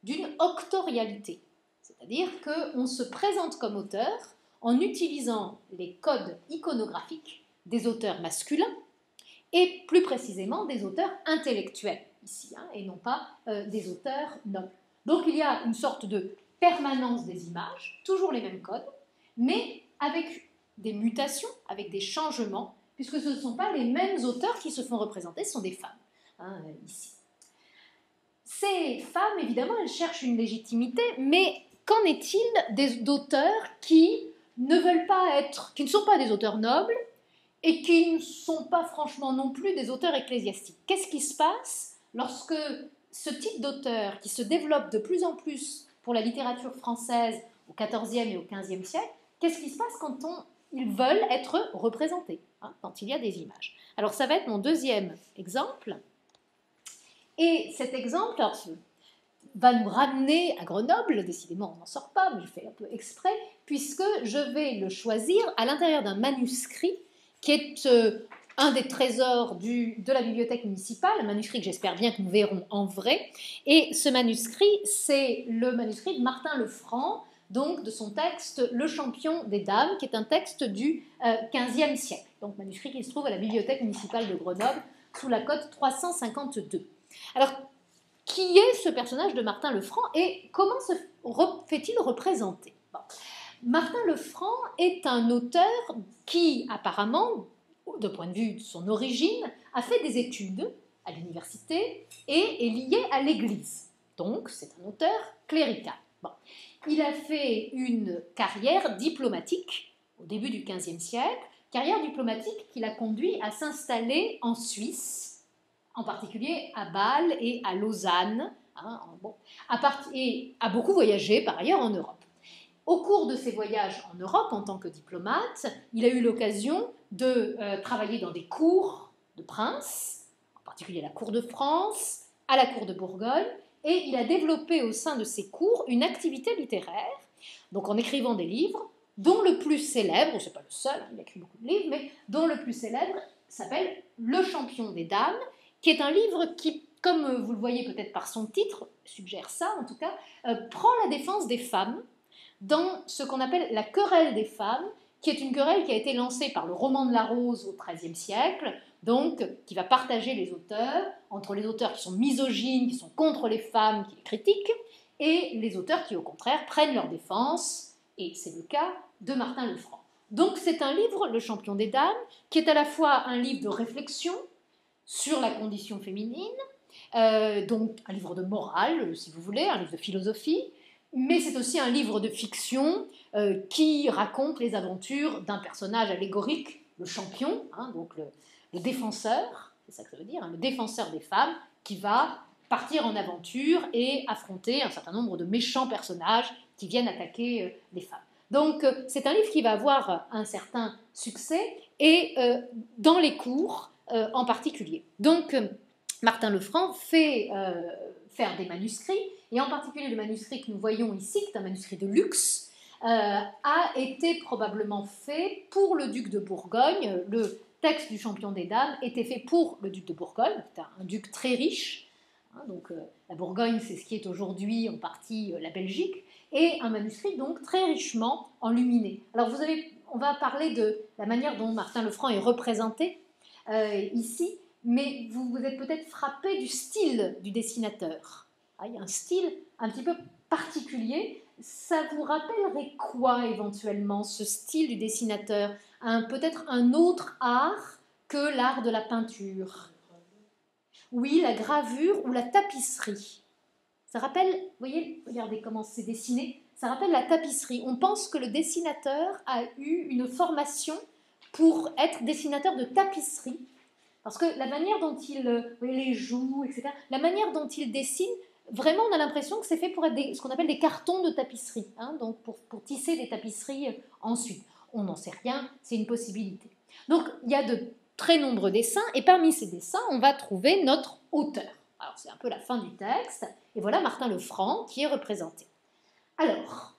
d'une octorialité, c'est-à-dire qu'on se présente comme auteur en utilisant les codes iconographiques des auteurs masculins et plus précisément des auteurs intellectuels ici, et non pas des auteurs nobles. Donc il y a une sorte de permanence des images, toujours les mêmes codes, mais avec des mutations, avec des changements, puisque ce ne sont pas les mêmes auteurs qui se font représenter, ce sont des femmes, ici. Ces femmes, évidemment, elles cherchent une légitimité, mais qu'en est-il d'auteurs qui ne veulent pas être, qui ne sont pas des auteurs nobles et qui ne sont pas franchement non plus des auteurs ecclésiastiques? Qu'est-ce qui se passe lorsque ce type d'auteur qui se développe de plus en plus pour la littérature française au XIVe et au XVe siècle, qu'est-ce qui se passe quand ils veulent être représentés, quand il y a des images? Alors ça va être mon deuxième exemple. Et cet exemple va nous ramener à Grenoble, décidément on n'en sort pas, mais je fais un peu exprès, puisque je vais le choisir à l'intérieur d'un manuscrit qui est un des trésors de la bibliothèque municipale, un manuscrit que j'espère bien que nous verrons en vrai. Et ce manuscrit, c'est le manuscrit de Martin Lefranc, donc de son texte Le champion des dames, qui est un texte du XVe siècle. Donc manuscrit qui se trouve à la bibliothèque municipale de Grenoble, sous la cote 352. Alors, qui est ce personnage de Martin Lefranc et comment se fait-il représenter? Bon. Martin Lefranc est un auteur qui, apparemment, de point de vue de son origine, a fait des études à l'université et est lié à l'Église. Donc, c'est un auteur clérical. Bon. Il a fait une carrière diplomatique au début du XVe siècle, carrière diplomatique qui l'a conduit à s'installer en Suisse, en particulier à Bâle et à Lausanne, et a beaucoup voyagé par ailleurs en Europe. Au cours de ses voyages en Europe en tant que diplomate, il a eu l'occasion de travailler dans des cours de princes, en particulier à la cour de France, à la cour de Bourgogne, et il a développé au sein de ses cours une activité littéraire, donc en écrivant des livres, dont le plus célèbre, c'est pas le seul, il a écrit beaucoup de livres, mais dont le plus célèbre s'appelle Le champion des dames, qui est un livre qui, comme vous le voyez peut-être par son titre, suggère ça en tout cas, prend la défense des femmes dans ce qu'on appelle la querelle des femmes, qui est une querelle qui a été lancée par le roman de la Rose au XIIIe siècle, donc qui va partager les auteurs, entre les auteurs qui sont misogynes, qui sont contre les femmes, qui les critiquent, et les auteurs qui, au contraire, prennent leur défense, et c'est le cas de Martin Lefranc. Donc c'est un livre, Le champion des dames, qui est à la fois un livre de réflexion sur la condition féminine, donc un livre de morale, si vous voulez, un livre de philosophie, mais c'est aussi un livre de fiction qui raconte les aventures d'un personnage allégorique, le champion, donc le défenseur, c'est ça que ça veut dire, le défenseur des femmes, qui va partir en aventure et affronter un certain nombre de méchants personnages qui viennent attaquer les femmes. Donc c'est un livre qui va avoir un certain succès, et dans les cours en particulier. Donc Martin Lefranc fait faire des manuscrits, et en particulier le manuscrit que nous voyons ici, qui est un manuscrit de luxe, a été probablement fait pour le duc de Bourgogne. Le texte du champion des dames était fait pour le duc de Bourgogne, c'est un duc très riche, donc la Bourgogne c'est ce qui est aujourd'hui en partie la Belgique, et un manuscrit donc très richement enluminé. Alors on va parler de la manière dont Martin Lefranc est représenté ici, mais vous êtes peut-être frappé du style du dessinateur. Il y a un style un petit peu particulier. Ça vous rappellerait quoi éventuellement, ce style du dessinateur? Peut-être un autre art que l'art de la peinture? Oui, la gravure ou la tapisserie. Ça rappelle, vous voyez, regardez comment c'est dessiné, ça rappelle la tapisserie. On pense que le dessinateur a eu une formation pour être dessinateur de tapisserie, parce que la manière dont il, vous voyez, les joues, etc., la manière dont il dessine, vraiment on a l'impression que c'est fait pour être ce qu'on appelle des cartons de tapisserie, donc pour tisser des tapisseries ensuite. On n'en sait rien, c'est une possibilité. Donc il y a de très nombreux dessins, et parmi ces dessins, on va trouver notre auteur. Alors c'est un peu la fin du texte, et voilà Martin Lefranc qui est représenté. Alors,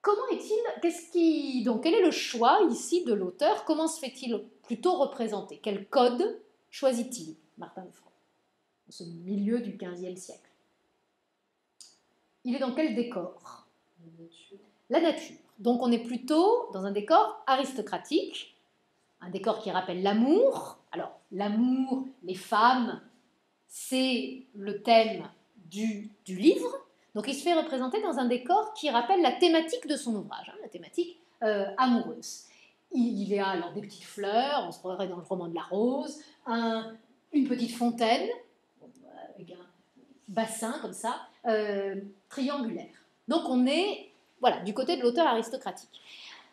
comment est-il, donc quel est le choix ici de l'auteur? Comment se fait-il plutôt représenter? Quel code choisit-il, Martin Lefranc, dans ce milieu du XVe siècle? Il est dans quel décor? La nature. Donc on est plutôt dans un décor aristocratique, un décor qui rappelle l'amour. Alors l'amour, les femmes, c'est le thème du livre. Donc il se fait représenter dans un décor qui rappelle la thématique de son ouvrage, la thématique amoureuse. Il y a alors des petites fleurs, on se croirait dans le roman de la Rose, une petite fontaine, avec un bassin comme ça, triangulaire. Donc on est du côté de l'auteur aristocratique.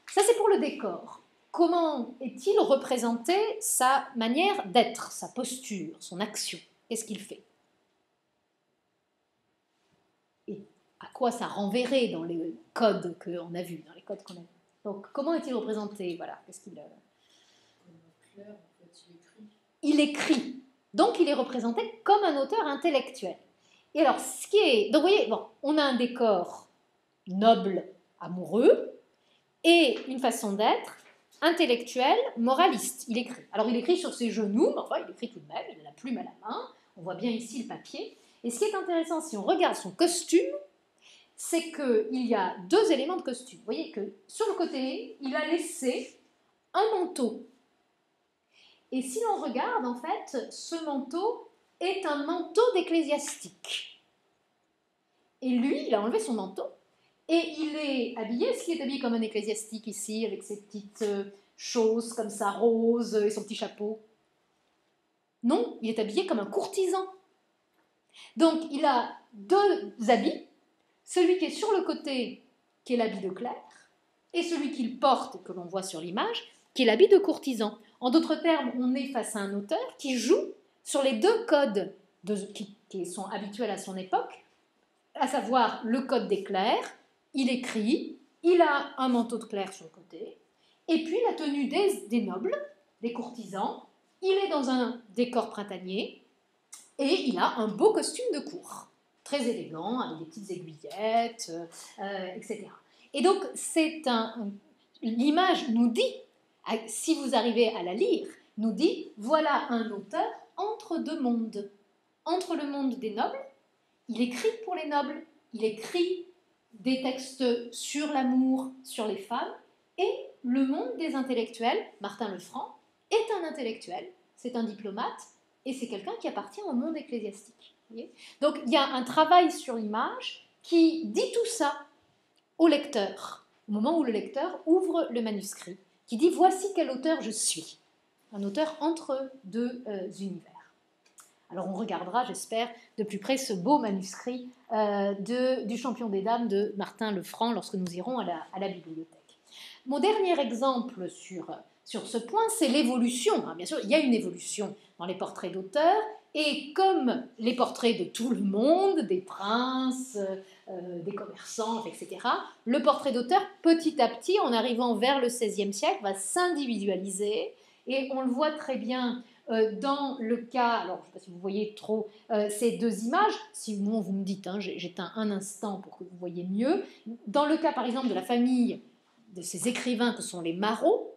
Ça c'est pour le décor. Comment est-il représenté, sa manière d'être, sa posture, son action? Qu'est-ce qu'il fait? Et à quoi ça renverrait dans les codes qu'on a vus, dans les codes qu'on a vus? Donc, comment est-il représenté? Voilà, qu'est-ce qu'il... Clair, en fait, il écrit. Donc, il est représenté comme un auteur intellectuel. Et alors, ce qui est... Donc, vous voyez, on a un décor noble, amoureux, et une façon d'être intellectuel, moraliste. Il écrit. Alors il écrit sur ses genoux, mais enfin il écrit tout de même, il a la plume à la main, on voit bien ici le papier. Et ce qui est intéressant, si on regarde son costume, c'est qu'il y a deux éléments de costume. Vous voyez que sur le côté, il a laissé un manteau. Et si l'on regarde, en fait, ce manteau est un manteau d'ecclésiastique. Et lui, il a enlevé son manteau, et il est habillé, est-ce qu'il est habillé comme un ecclésiastique ici, avec ses petites choses comme ça, roses, et son petit chapeau? Non, il est habillé comme un courtisan. Donc, il a deux habits, celui qui est sur le côté, qui est l'habit de clerc, et celui qu'il porte, que l'on voit sur l'image, qui est l'habit de courtisan. En d'autres termes, on est face à un auteur qui joue sur les deux codes qui sont habituels à son époque, à savoir le code des clercs. Il écrit, il a un manteau de clerc sur le côté, et puis la tenue des nobles, des courtisans, il est dans un décor printanier, et il a un beau costume de cour, très élégant, avec des petites aiguillettes, etc. Et donc, l'image nous dit, si vous arrivez à la lire, nous dit, voilà un auteur entre deux mondes. Entre le monde des nobles, il écrit pour les nobles, il écrit des textes sur l'amour, sur les femmes, et le monde des intellectuels, Martin Lefranc, est un intellectuel, c'est un diplomate, et c'est quelqu'un qui appartient au monde ecclésiastique. Donc il y a un travail sur l'image qui dit tout ça au lecteur, au moment où le lecteur ouvre le manuscrit, qui dit voici quel auteur je suis, un auteur entre deux univers. Alors on regardera, j'espère, de plus près ce beau manuscrit du Champion des Dames de Martin Lefranc lorsque nous irons à la bibliothèque. Mon dernier exemple sur ce point, c'est l'évolution. Bien sûr, il y a une évolution dans les portraits d'auteurs, et comme les portraits de tout le monde, des princes, des commerçants, etc., le portrait d'auteur, petit à petit, en arrivant vers le XVIe siècle, va s'individualiser, et on le voit très bien dans le cas, alors je ne sais pas si vous voyez trop ces deux images, sinon vous me dites, j'éteins un instant pour que vous voyez mieux. Dans le cas par exemple de la famille de ces écrivains que sont les Marot,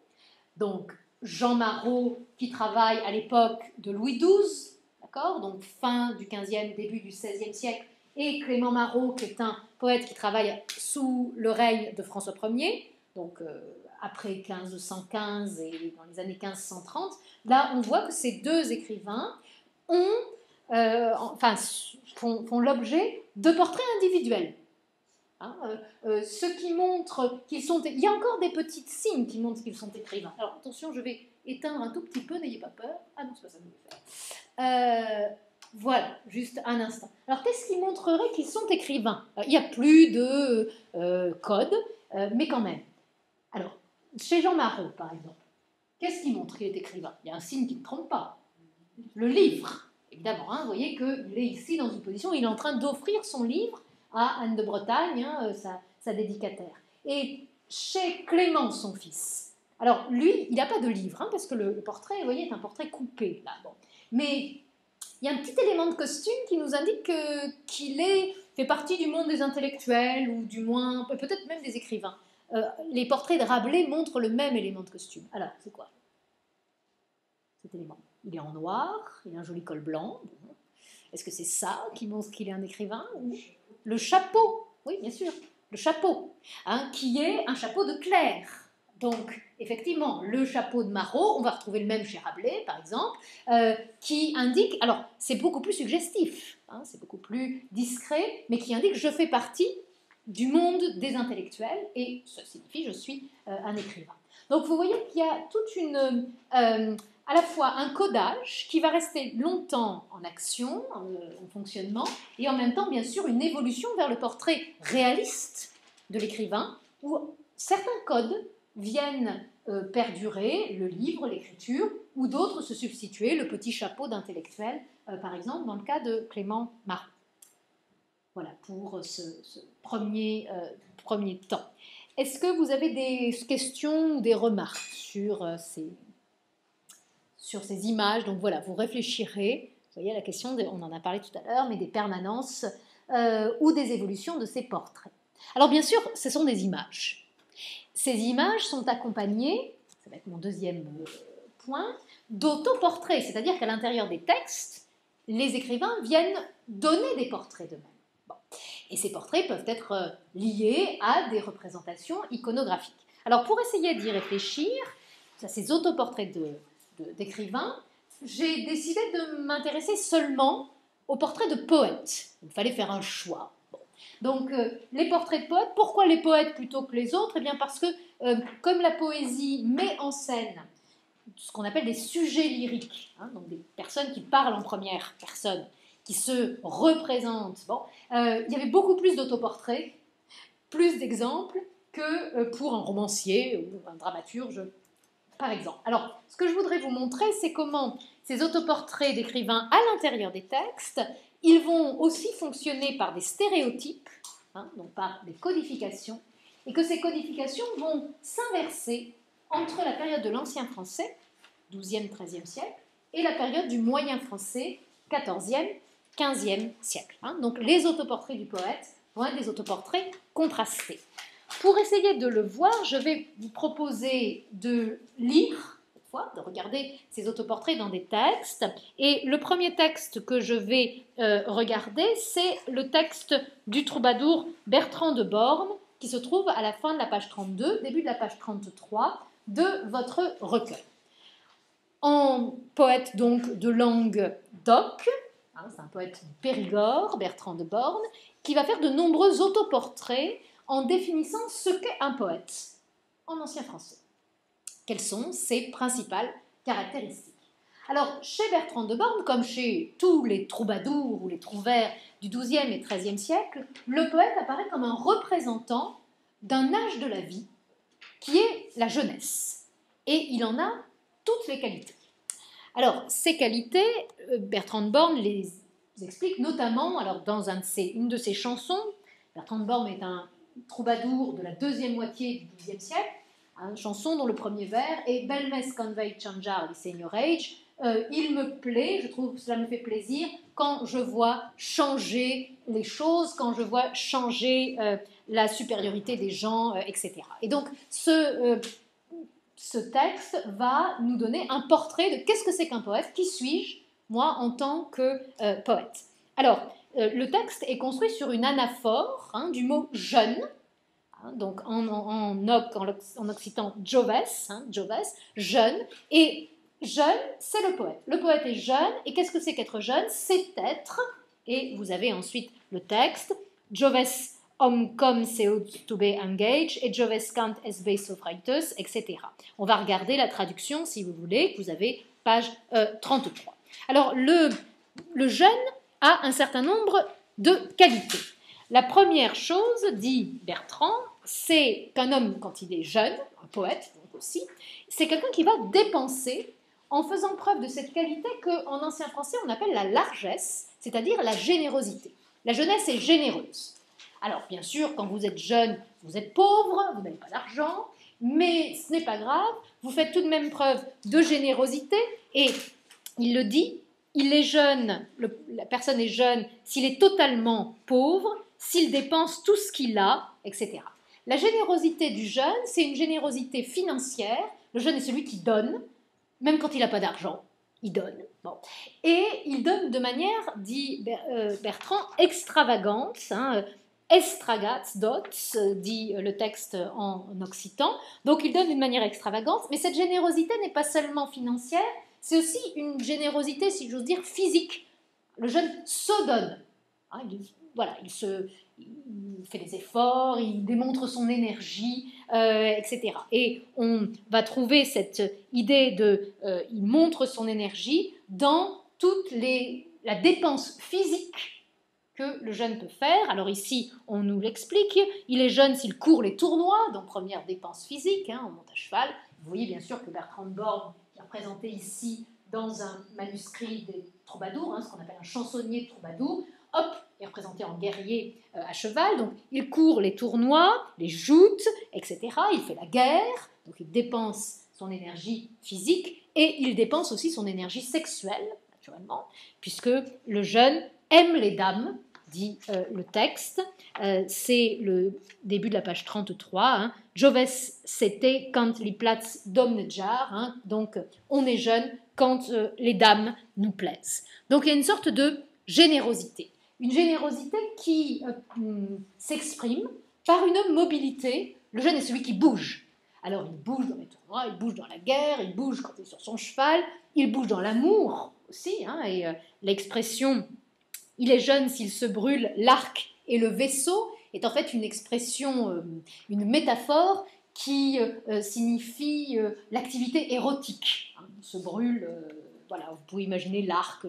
donc Jean Marot qui travaille à l'époque de Louis XII, d'accord, donc fin du XVe, début du XVIe siècle, et Clément Marot qui est un poète qui travaille sous le règne de François Ier, donc après 1515 et dans les années 1530, là on voit que ces deux écrivains font l'objet de portraits individuels. Ce qui montre qu'ils sont... Il y a encore des petits signes qui montrent qu'ils sont écrivains. Alors attention, je vais éteindre un tout petit peu, n'ayez pas peur. Ah non, c'est pas ça que je vais faire. Voilà, juste un instant. Alors qu'est-ce qui montrerait qu'ils sont écrivains? Il n'y a plus de code, mais quand même. Alors, chez Jean Marot, par exemple, qu'est-ce qui montre qu'il est écrivain? Il y a un signe qui ne trompe pas. Le livre, évidemment. Vous voyez qu'il est ici dans une position où il est en train d'offrir son livre à Anne de Bretagne, sa dédicataire. Et chez Clément, son fils, alors lui, il n'a pas de livre, parce que le portrait, vous voyez, est un portrait coupé, là. Bon. Mais il y a un petit élément de costume qui nous indique qu'il fait partie du monde des intellectuels, ou du moins, peut-être même des écrivains. Les portraits de Rabelais montrent le même élément de costume. Alors, c'est quoi cet élément? Il est en noir, il a un joli col blanc. Est-ce que c'est ça qui montre qu'il est un écrivain? Le chapeau, oui, bien sûr, le chapeau, qui est un chapeau de clerc. Donc, effectivement, le chapeau de Marot, on va retrouver le même chez Rabelais, par exemple, qui indique, alors, c'est beaucoup plus suggestif, c'est beaucoup plus discret, mais qui indique « je fais partie du monde des intellectuels » et ça signifie « je suis un écrivain ». Donc, vous voyez qu'il y a toute une... à la fois un codage qui va rester longtemps en action, en fonctionnement, et en même temps, bien sûr, une évolution vers le portrait réaliste de l'écrivain, où certains codes viennent perdurer, le livre, l'écriture, ou d'autres se substituer, le petit chapeau d'intellectuel, par exemple, dans le cas de Clément Marot. Voilà, pour ce premier temps. Est-ce que vous avez des questions ou des remarques sur ces images? Donc voilà, vous réfléchirez, vous voyez la question, on en a parlé tout à l'heure, mais des permanences ou des évolutions de ces portraits. Alors bien sûr, ce sont des images. Ces images sont accompagnées, ça va être mon deuxième point, d'autoportrait, c'est-à-dire qu'à l'intérieur des textes, les écrivains viennent donner des portraits d'eux-mêmes. Bon. Et ces portraits peuvent être liés à des représentations iconographiques. Alors pour essayer d'y réfléchir, à ces autoportraits d'écrivains, j'ai décidé de m'intéresser seulement aux portraits de poètes. Il fallait faire un choix. Bon. Donc les portraits de poètes, pourquoi les poètes plutôt que les autres? Eh bien parce que comme la poésie met en scène ce qu'on appelle des sujets lyriques, hein, donc des personnes qui parlent en première personne, qui se représentent. Bon, il y avait beaucoup plus d'autoportraits, plus d'exemples que pour un romancier ou un dramaturge, par exemple. Alors, ce que je voudrais vous montrer, c'est comment ces autoportraits d'écrivains à l'intérieur des textes, ils vont aussi fonctionner par des stéréotypes, hein, donc par des codifications, et que ces codifications vont s'inverser entre la période de l'Ancien français, 12e, 13e siècle, et la période du Moyen français, 14e, 15e siècle. Hein. Donc les autoportraits du poète vont être des autoportraits contrastés. Pour essayer de le voir, je vais vous proposer de lire, de regarder ces autoportraits dans des textes. Et le premier texte que je vais regarder, c'est le texte du troubadour Bertrand de Born, qui se trouve à la fin de la page 32, début de la page 33 de votre recueil. En poète donc de langue d'oc, hein, c'est un poète du Périgord, Bertrand de Born, qui va faire de nombreux autoportraits en définissant ce qu'est un poète en ancien français. Quelles sont ses principales caractéristiques? Alors, chez Bertrand de Born, comme chez tous les troubadours ou les trouvères du XIIe et XIIIe siècle, le poète apparaît comme un représentant d'un âge de la vie qui est la jeunesse. Et il en a toutes les qualités. Alors, ces qualités, Bertrand de Born les explique notamment alors, dans une de ses chansons. Bertrand de Born est un troubadour de la deuxième moitié du XIIe siècle, une chanson dont le premier vers est « Bel mes convey chanjar di senior age ». Il me plaît, je trouve que cela me fait plaisir quand je vois changer les choses, quand je vois changer la supériorité des gens, etc. Et donc, ce texte va nous donner un portrait de qu'est-ce que c'est qu'un poète, qui suis-je, moi, en tant que poète. Alors, le texte est construit sur une anaphore du mot « jeune », donc en occitan « joves », jeune, et jeune, c'est le poète. Le poète est jeune, et qu'est-ce que c'est qu'être jeune? C'est être, et vous avez ensuite le texte, « joves com seud to be engaged et joves cant es be sophraitus, etc. » On va regarder la traduction, si vous voulez, que vous avez page 33. Alors, le jeune a un certain nombre de qualités. La première chose, dit Bertrand, c'est qu'un homme, quand il est jeune, un poète donc aussi, c'est quelqu'un qui va dépenser en faisant preuve de cette qualité qu'en ancien français on appelle la largesse, c'est-à-dire la générosité. La jeunesse est généreuse. Alors, bien sûr, quand vous êtes jeune, vous êtes pauvre, vous n'avez pas d'argent, mais ce n'est pas grave, vous faites tout de même preuve de générosité, et il le dit, il est jeune, la personne est jeune s'il est totalement pauvre, s'il dépense tout ce qu'il a, etc. La générosité du jeune, c'est une générosité financière. Le jeune est celui qui donne, même quand il n'a pas d'argent, il donne. Bon. Et il donne de manière, dit Bertrand, extravagante, estragats dots, dit le texte en occitan. Donc il donne d'une manière extravagante, mais cette générosité n'est pas seulement financière, c'est aussi une générosité, si j'ose dire, physique. Le jeune se donne. Il fait des efforts, il démontre son énergie, etc. Et on va trouver cette idée il montre son énergie dans toute la dépense physique que le jeune peut faire. Alors ici, on nous l'explique, il est jeune s'il court les tournois, donc première dépense physique, on monte à cheval. Vous voyez bien sûr que Bertrand de Born, qui est représenté ici dans un manuscrit des troubadours, ce qu'on appelle un chansonnier de troubadour, hop, est représenté en guerrier à cheval, donc il court les tournois, les joutes, etc. Il fait la guerre, donc il dépense son énergie physique et il dépense aussi son énergie sexuelle, naturellement, puisque le jeune aime les dames, dit le texte. C'est le début de la page 33. Hein. Joves c'était quand les plats domnejar, hein, donc on est jeune quand les dames nous plaisent. Donc il y a une sorte de générosité. Une générosité qui s'exprime par une mobilité. Le jeune est celui qui bouge. Alors il bouge dans les tournois, il bouge dans la guerre, il bouge quand il est sur son cheval, il bouge dans l'amour aussi. Hein, et l'expression « il est jeune s'il se brûle l'arc et le vaisseau » est en fait une expression, une métaphore qui signifie l'activité érotique. Hein, il se brûle, voilà, vous pouvez imaginer l'arc,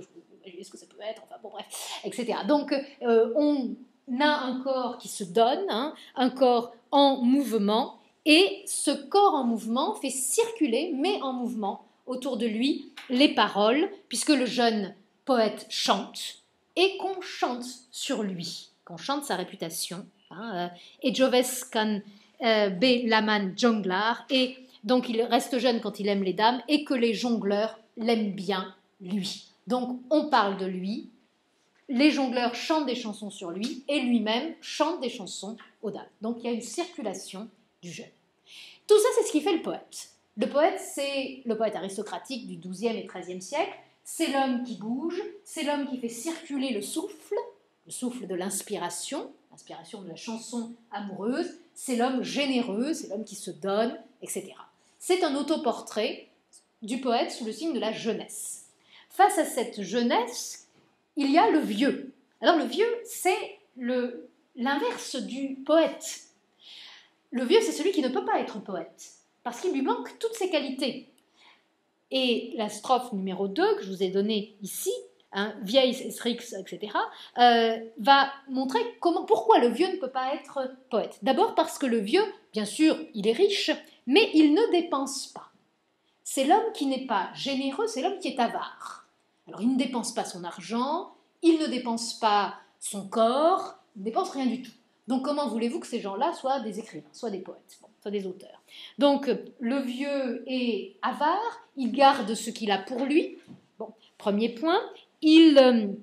ce que ça peut être, enfin bon bref, etc. Donc on a un corps qui se donne, hein, un corps en mouvement, et ce corps en mouvement fait circuler, met en mouvement autour de lui les paroles, puisque le jeune poète chante, et qu'on chante sur lui, qu'on chante sa réputation. Hein, et Joves can be laman jonglar, et donc il reste jeune quand il aime les dames, et que les jongleurs l'aiment bien lui. Donc on parle de lui, les jongleurs chantent des chansons sur lui, et lui-même chante des chansons aux dames. Donc il y a une circulation du jeune. Tout ça, c'est ce qui fait le poète. Le poète, c'est le poète aristocratique du XIIe et XIIIe siècle. C'est l'homme qui bouge, c'est l'homme qui fait circuler le souffle de l'inspiration de la chanson amoureuse. C'est l'homme généreux, c'est l'homme qui se donne, etc. C'est un autoportrait du poète sous le signe de la jeunesse. Face à cette jeunesse, il y a le vieux. Alors le vieux, c'est l'inverse du poète. Le vieux, c'est celui qui ne peut pas être poète, parce qu'il lui manque toutes ses qualités. Et la strophe numéro 2, que je vous ai donnée ici, hein, vieille Strix, etc., va montrer pourquoi le vieux ne peut pas être poète. D'abord parce que le vieux, bien sûr, il est riche, mais il ne dépense pas. C'est l'homme qui n'est pas généreux, c'est l'homme qui est avare. Alors il ne dépense pas son argent, il ne dépense pas son corps, il ne dépense rien du tout. Donc comment voulez-vous que ces gens-là soient des écrivains, soit des poètes, soit des auteurs? Donc le vieux est avare, il garde ce qu'il a pour lui. Bon, premier point, il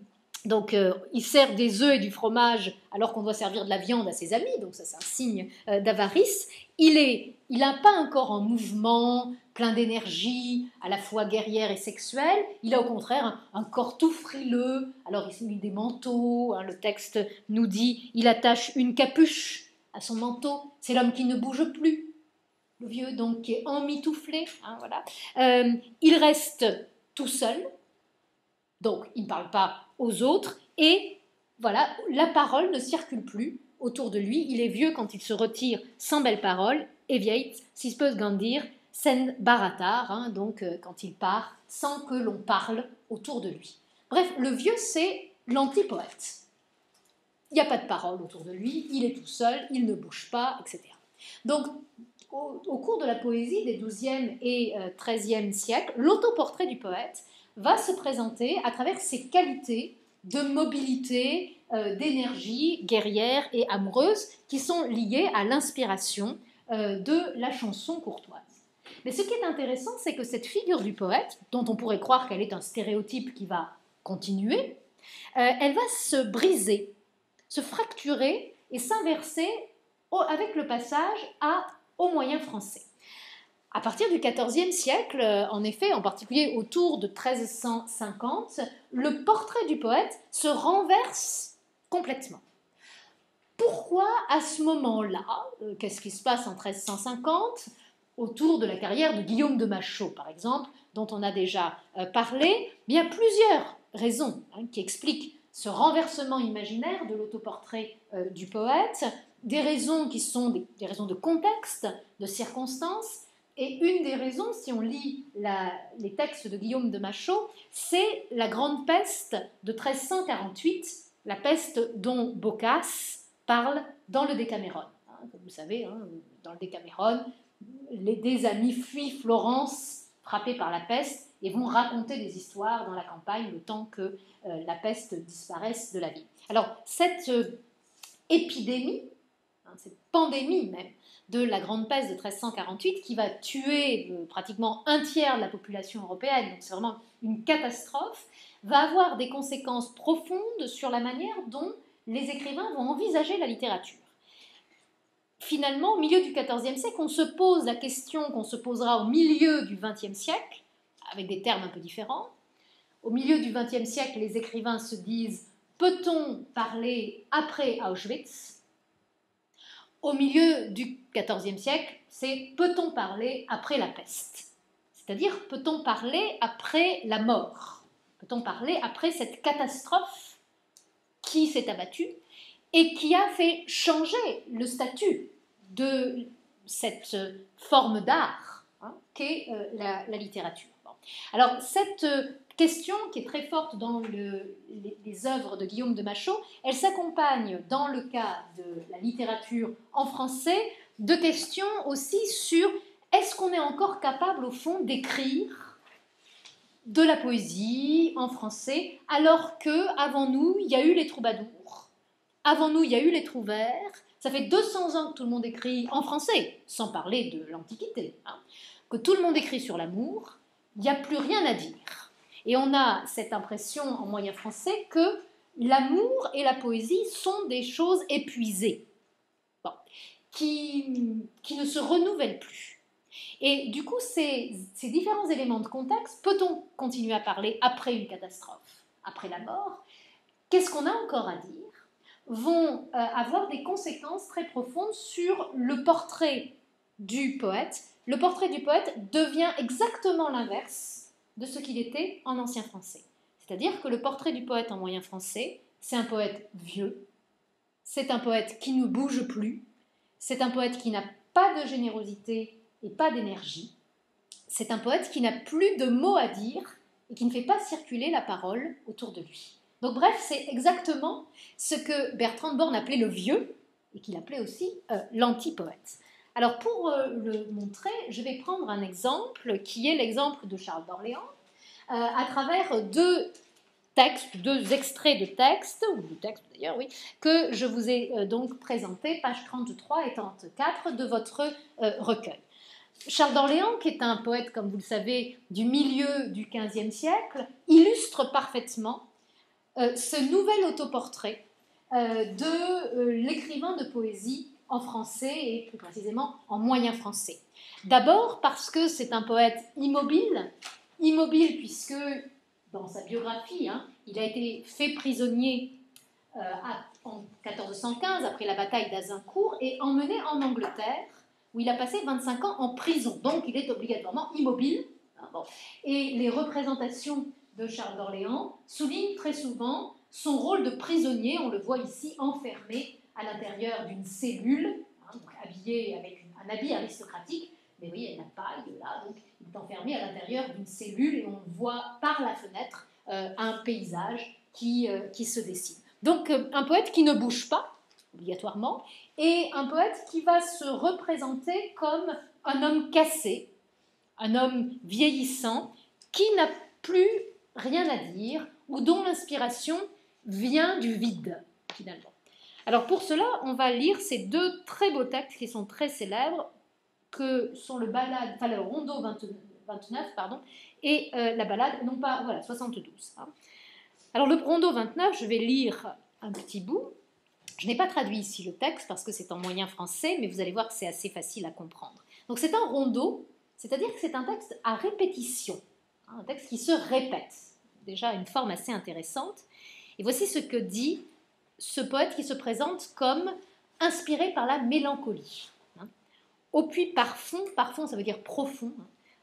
sert des œufs et du fromage alors qu'on doit servir de la viande à ses amis, donc ça c'est un signe d'avarice. Il n'a pas un corps en mouvement, plein d'énergie, à la fois guerrière et sexuelle. Il a au contraire un corps tout frileux. Alors il met des manteaux, hein, le texte nous dit, il attache une capuche à son manteau. C'est l'homme qui ne bouge plus, le vieux, donc qui est emmitouflé. Hein, voilà. Il reste tout seul, donc il ne parle pas aux autres, et voilà, la parole ne circule plus autour de lui. Il est vieux quand il se retire sans belle parole, et vieille, si se peut gandir, sen baratar, hein, donc quand il part sans que l'on parle autour de lui. Bref, le vieux, c'est l'anti-poète. Il n'y a pas de parole autour de lui, il est tout seul, il ne bouge pas, etc. Donc, au cours de la poésie des XIIe et XIIIe siècles, l'autoportrait du poète va se présenter à travers ses qualités de mobilité, d'énergie guerrière et amoureuse qui sont liées à l'inspiration de la chanson courtoise. Mais ce qui est intéressant, c'est que cette figure du poète, dont on pourrait croire qu'elle est un stéréotype qui va continuer, elle va se briser, se fracturer et s'inverser avec le passage au moyen français. À partir du XIVe siècle, en effet, en particulier autour de 1350, le portrait du poète se renverse complètement. Pourquoi à ce moment-là, qu'est-ce qui se passe en 1350, autour de la carrière de Guillaume de Machaut, par exemple, dont on a déjà parlé? Il y a plusieurs raisons qui expliquent ce renversement imaginaire de l'autoportrait du poète, des raisons qui sont des raisons de contexte, de circonstances, et une des raisons, si on lit les textes de Guillaume de Machaut, c'est la grande peste de 1348, la peste dont Boccace parle dans le Décaméron. Comme vous savez, dans le Décaméron, des amis fuient Florence, frappés par la peste, et vont raconter des histoires dans la campagne le temps que la peste disparaisse de la ville. Alors, cette épidémie, cette pandémie même, de la grande peste de 1348 qui va tuer pratiquement un tiers de la population européenne, donc c'est vraiment une catastrophe, va avoir des conséquences profondes sur la manière dont les écrivains vont envisager la littérature. Finalement, au milieu du XIVe siècle, on se pose la question qu'on se posera au milieu du XXe siècle, avec des termes un peu différents. Au milieu du XXe siècle, les écrivains se disent « peut-on parler après Auschwitz ?» Au milieu du XIVe siècle, c'est « peut-on parler après la peste ?» C'est-à-dire « peut-on parler après la mort ?» Peut-on parler après cette catastrophe qui s'est abattue et qui a fait changer le statut de cette forme d'art qu'est la littérature. Bon. Alors, cette question qui est très forte dans les œuvres de Guillaume de Machaut, elle s'accompagne, dans le cas de la littérature en français, de questions aussi sur est-ce qu'on est encore capable, au fond, d'écrire de la poésie en français, alors qu'avant nous, il y a eu les troubadours, avant nous, il y a eu les trouvères. Ça fait 200 ans que tout le monde écrit en français, sans parler de l'Antiquité, que tout le monde écrit sur l'amour, il n'y a plus rien à dire. Et on a cette impression en moyen français que l'amour et la poésie sont des choses épuisées, qui ne se renouvellent plus. Et du coup, ces différents éléments de contexte, peut-on continuer à parler après une catastrophe, après la mort? Qu'est-ce qu'on a encore à dire? Vont avoir des conséquences très profondes sur le portrait du poète. Le portrait du poète devient exactement l'inverse de ce qu'il était en ancien français. C'est-à-dire que le portrait du poète en moyen français, c'est un poète vieux, c'est un poète qui ne bouge plus, c'est un poète qui n'a pas de générosité et pas d'énergie, c'est un poète qui n'a plus de mots à dire et qui ne fait pas circuler la parole autour de lui. Donc bref, c'est exactement ce que Bertrand de Born appelait le vieux, et qu'il appelait aussi l'anti-poète. Alors pour le montrer, je vais prendre un exemple qui est l'exemple de Charles d'Orléans, à travers deux extraits de textes, ou de textes d'ailleurs, oui, que je vous ai donc présentés, pages 33 et 34 de votre recueil. Charles d'Orléans, qui est un poète, comme vous le savez, du milieu du XVe siècle, illustre parfaitement ce nouvel autoportrait de l'écrivain de poésie en français et plus précisément en moyen français. D'abord parce que c'est un poète immobile puisque dans sa biographie, il a été fait prisonnier en 1415 après la bataille d'Azincourt et emmené en Angleterre où il a passé 25 ans en prison. Donc il est obligatoirement immobile. Et les représentations de Charles d'Orléans souligne très souvent son rôle de prisonnier, on le voit ici enfermé à l'intérieur d'une cellule, donc habillé avec un habit aristocratique, mais oui, il n'a pas, il est là, donc il est enfermé à l'intérieur d'une cellule et on voit par la fenêtre un paysage qui se dessine. Donc un poète qui ne bouge pas, obligatoirement, et un poète qui va se représenter comme un homme cassé, un homme vieillissant, qui n'a plus rien à dire, ou dont l'inspiration vient du vide, finalement. Alors pour cela, on va lire ces deux très beaux textes qui sont très célèbres, que sont le rondeau 29, et la ballade, non pas, voilà, 72. Alors le rondeau 29, je vais lire un petit bout. Je n'ai pas traduit ici le texte parce que c'est en moyen français, mais vous allez voir que c'est assez facile à comprendre. Donc c'est un rondeau, c'est-à-dire que c'est un texte à répétition, un texte qui se répète, déjà une forme assez intéressante. Et voici ce que dit ce poète qui se présente comme inspiré par la mélancolie. Au puits parfond ça veut dire profond,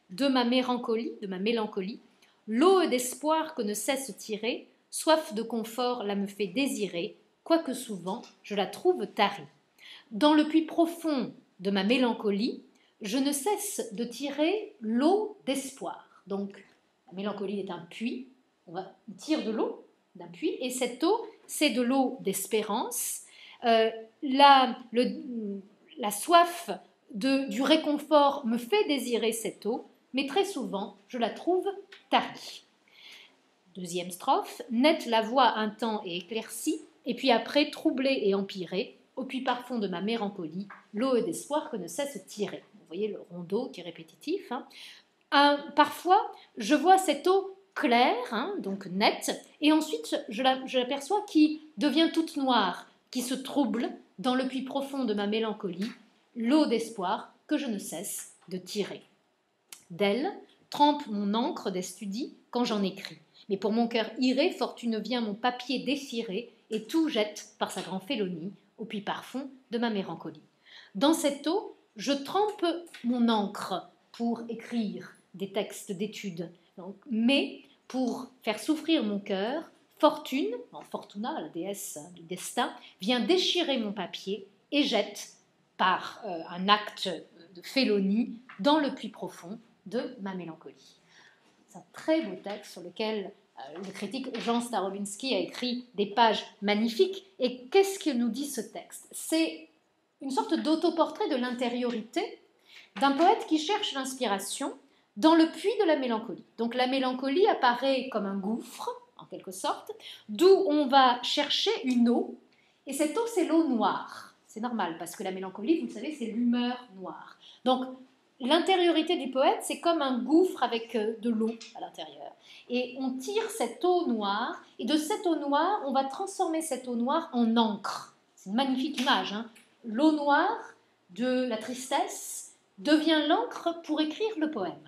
de ma mélancolie, l'eau d'espoir que ne cesse tirer, soif de confort la me fait désirer, quoique souvent je la trouve tarie. Dans le puits profond de ma mélancolie, je ne cesse de tirer l'eau d'espoir. Donc, la mélancolie est un puits, on tire de l'eau d'un puits, et cette eau, c'est de l'eau d'espérance. La soif du réconfort me fait désirer cette eau, mais très souvent, je la trouve tarie. Deuxième strophe, nette la voix un temps et éclaircie, et puis après, troublée et empirée, au puits parfond de ma mélancolie, l'eau d'espoir que ne cesse tirer. Vous voyez le rondeau qui est répétitif. Parfois, je vois cette eau claire, hein, donc nette, et ensuite je l'aperçois qui devient toute noire, qui se trouble dans le puits profond de ma mélancolie, l'eau d'espoir que je ne cesse de tirer. D'elle trempe mon encre d'estudie quand j'en écris. Mais pour mon cœur iré, fortune vient mon papier déchiré et tout jette par sa grande félonie au puits parfond de ma mélancolie. Dans cette eau, je trempe mon encre pour écrire des textes d'études. Mais pour faire souffrir mon cœur, Fortune, Fortuna, la déesse du destin, vient déchirer mon papier et jette par un acte de félonie dans le puits profond de ma mélancolie. C'est un très beau texte sur lequel le critique Jean Starobinski a écrit des pages magnifiques. Et qu'est-ce que nous dit ce texte? C'est une sorte d'autoportrait de l'intériorité d'un poète qui cherche l'inspiration dans le puits de la mélancolie. Donc la mélancolie apparaît comme un gouffre, en quelque sorte, d'où on va chercher une eau, et cette eau, c'est l'eau noire. C'est normal, parce que la mélancolie, vous le savez, c'est l'humeur noire. Donc l'intériorité du poète, c'est comme un gouffre avec de l'eau à l'intérieur. Et on tire cette eau noire, et de cette eau noire, on va transformer cette eau noire en encre. C'est une magnifique image, hein. L'eau noire de la tristesse devient l'encre pour écrire le poème.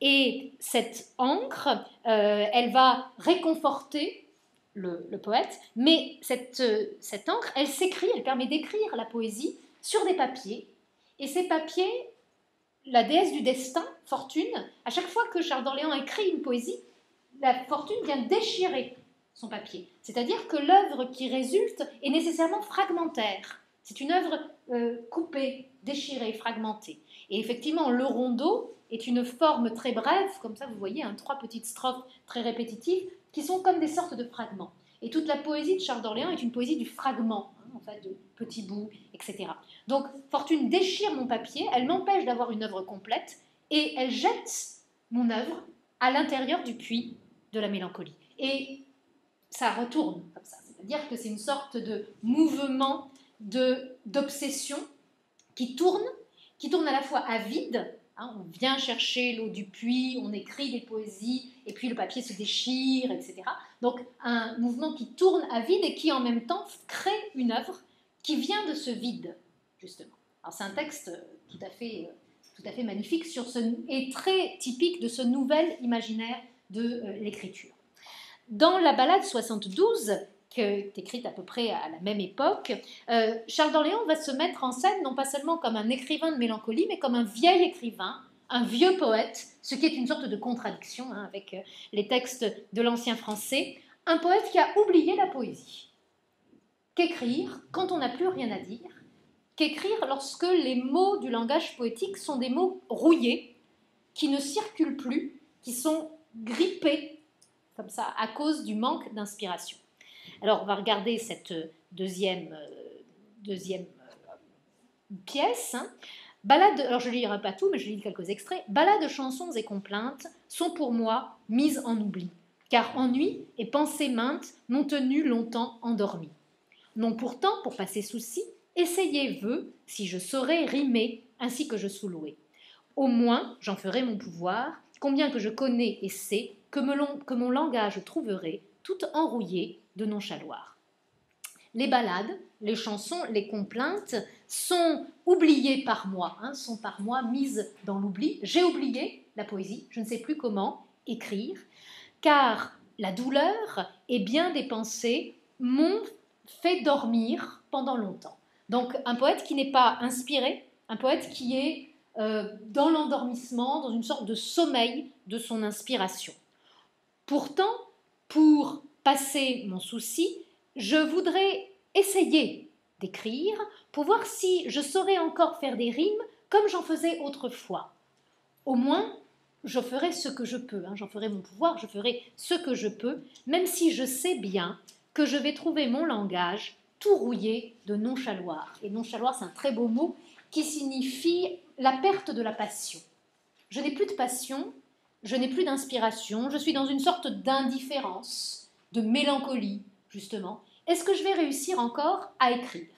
Et cette encre, elle va réconforter le poète, mais cette encre, elle s'écrit, elle permet d'écrire la poésie sur des papiers. Et ces papiers, la déesse du destin, Fortune, à chaque fois que Charles d'Orléans écrit une poésie, la Fortune vient déchirer son papier. C'est-à-dire que l'œuvre qui résulte est nécessairement fragmentaire. C'est une œuvre coupée, déchirée, fragmentée. Et effectivement, le rondeau est une forme très brève, comme ça vous voyez, 3 petites strophes très répétitives, qui sont comme des sortes de fragments. Et toute la poésie de Charles d'Orléans est une poésie du fragment, en fait, de petits bouts, etc. Donc, Fortune déchire mon papier, elle m'empêche d'avoir une œuvre complète, et elle jette mon œuvre à l'intérieur du puits de la mélancolie. Et ça retourne comme ça, c'est-à-dire que c'est une sorte de mouvement d'obsession qui tourne à la fois à vide, hein, on vient chercher l'eau du puits, on écrit des poésies, et puis le papier se déchire, etc. Donc un mouvement qui tourne à vide et qui en même temps crée une œuvre qui vient de ce vide, justement. Alors c'est un texte tout à fait magnifique et très typique de ce nouvel imaginaire de l'écriture. Dans la Ballade 72, qui est écrite à peu près à la même époque, Charles d'Orléans va se mettre en scène non pas seulement comme un écrivain de mélancolie, mais comme un vieil écrivain, un vieux poète, ce qui est une sorte de contradiction avec les textes de l'ancien français, un poète qui a oublié la poésie. Qu'écrire quand on n'a plus rien à dire, qu'écrire lorsque les mots du langage poétique sont des mots rouillés, qui ne circulent plus, qui sont grippés, comme ça, à cause du manque d'inspiration. Alors, on va regarder cette deuxième pièce. Ballade, alors je ne lirai pas tout, mais je lis quelques extraits. Ballades, chansons et complaintes sont pour moi mises en oubli, car ennui et pensées maintes m'ont tenu longtemps endormi. Non pourtant, pour passer souci, essayez veut, si je saurais rimer ainsi que je sous-louais. Au moins, j'en ferai mon pouvoir, combien que je connais et sais, que mon langage trouverait tout enrouillé de nonchaloir. Les ballades, les chansons, les complaintes sont oubliées par moi, sont par moi mises dans l'oubli. J'ai oublié la poésie, je ne sais plus comment écrire, car la douleur et bien des pensées m'ont fait dormir pendant longtemps. Donc un poète qui n'est pas inspiré, un poète qui est dans l'endormissement, dans une sorte de sommeil de son inspiration. Pourtant, pour passer mon souci, je voudrais essayer d'écrire pour voir si je saurais encore faire des rimes comme j'en faisais autrefois. Au moins, je ferai ce que je peux, j'en ferai mon pouvoir, je ferai ce que je peux, même si je sais bien que je vais trouver mon langage tout rouillé de nonchaloir. Et nonchaloir, c'est un très beau mot qui signifie la perte de la passion. Je n'ai plus de passion, je n'ai plus d'inspiration, je suis dans une sorte d'indifférence, de mélancolie, justement. Est-ce que je vais réussir encore à écrire ?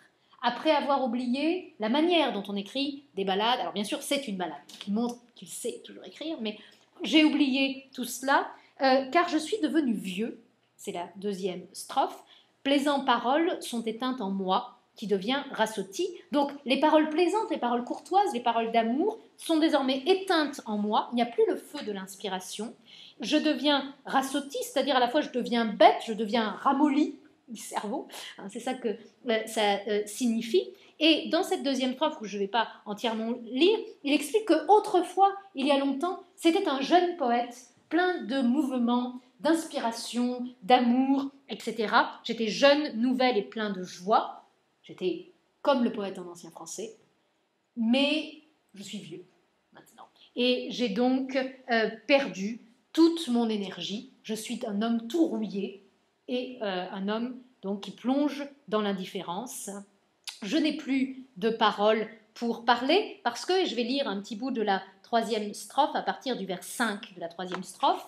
Après avoir oublié la manière dont on écrit des ballades, alors bien sûr c'est une ballade qui montre qu'il sait toujours écrire, mais j'ai oublié tout cela, car je suis devenu vieux, c'est la deuxième strophe, plaisants paroles sont éteintes en moi, qui devient rassotti. Donc les paroles plaisantes, les paroles courtoises, les paroles d'amour sont désormais éteintes en moi, il n'y a plus le feu de l'inspiration. Je deviens rassotti, c'est-à-dire à la fois je deviens bête, je deviens ramolli, du cerveau, hein, c'est ça que ça signifie. Et dans cette deuxième strophe, où je ne vais pas entièrement lire, il explique qu'autrefois, il y a longtemps, c'était un jeune poète plein de mouvements, d'inspiration, d'amour, etc. J'étais jeune, nouvelle et plein de joie. J'étais comme le poète en ancien français, mais je suis vieux maintenant. Et j'ai donc perdu toute mon énergie. Je suis un homme tout rouillé et un homme donc qui plonge dans l'indifférence. Je n'ai plus de paroles pour parler parce que, je vais lire un petit bout de la troisième strophe à partir du vers 5 de la troisième strophe.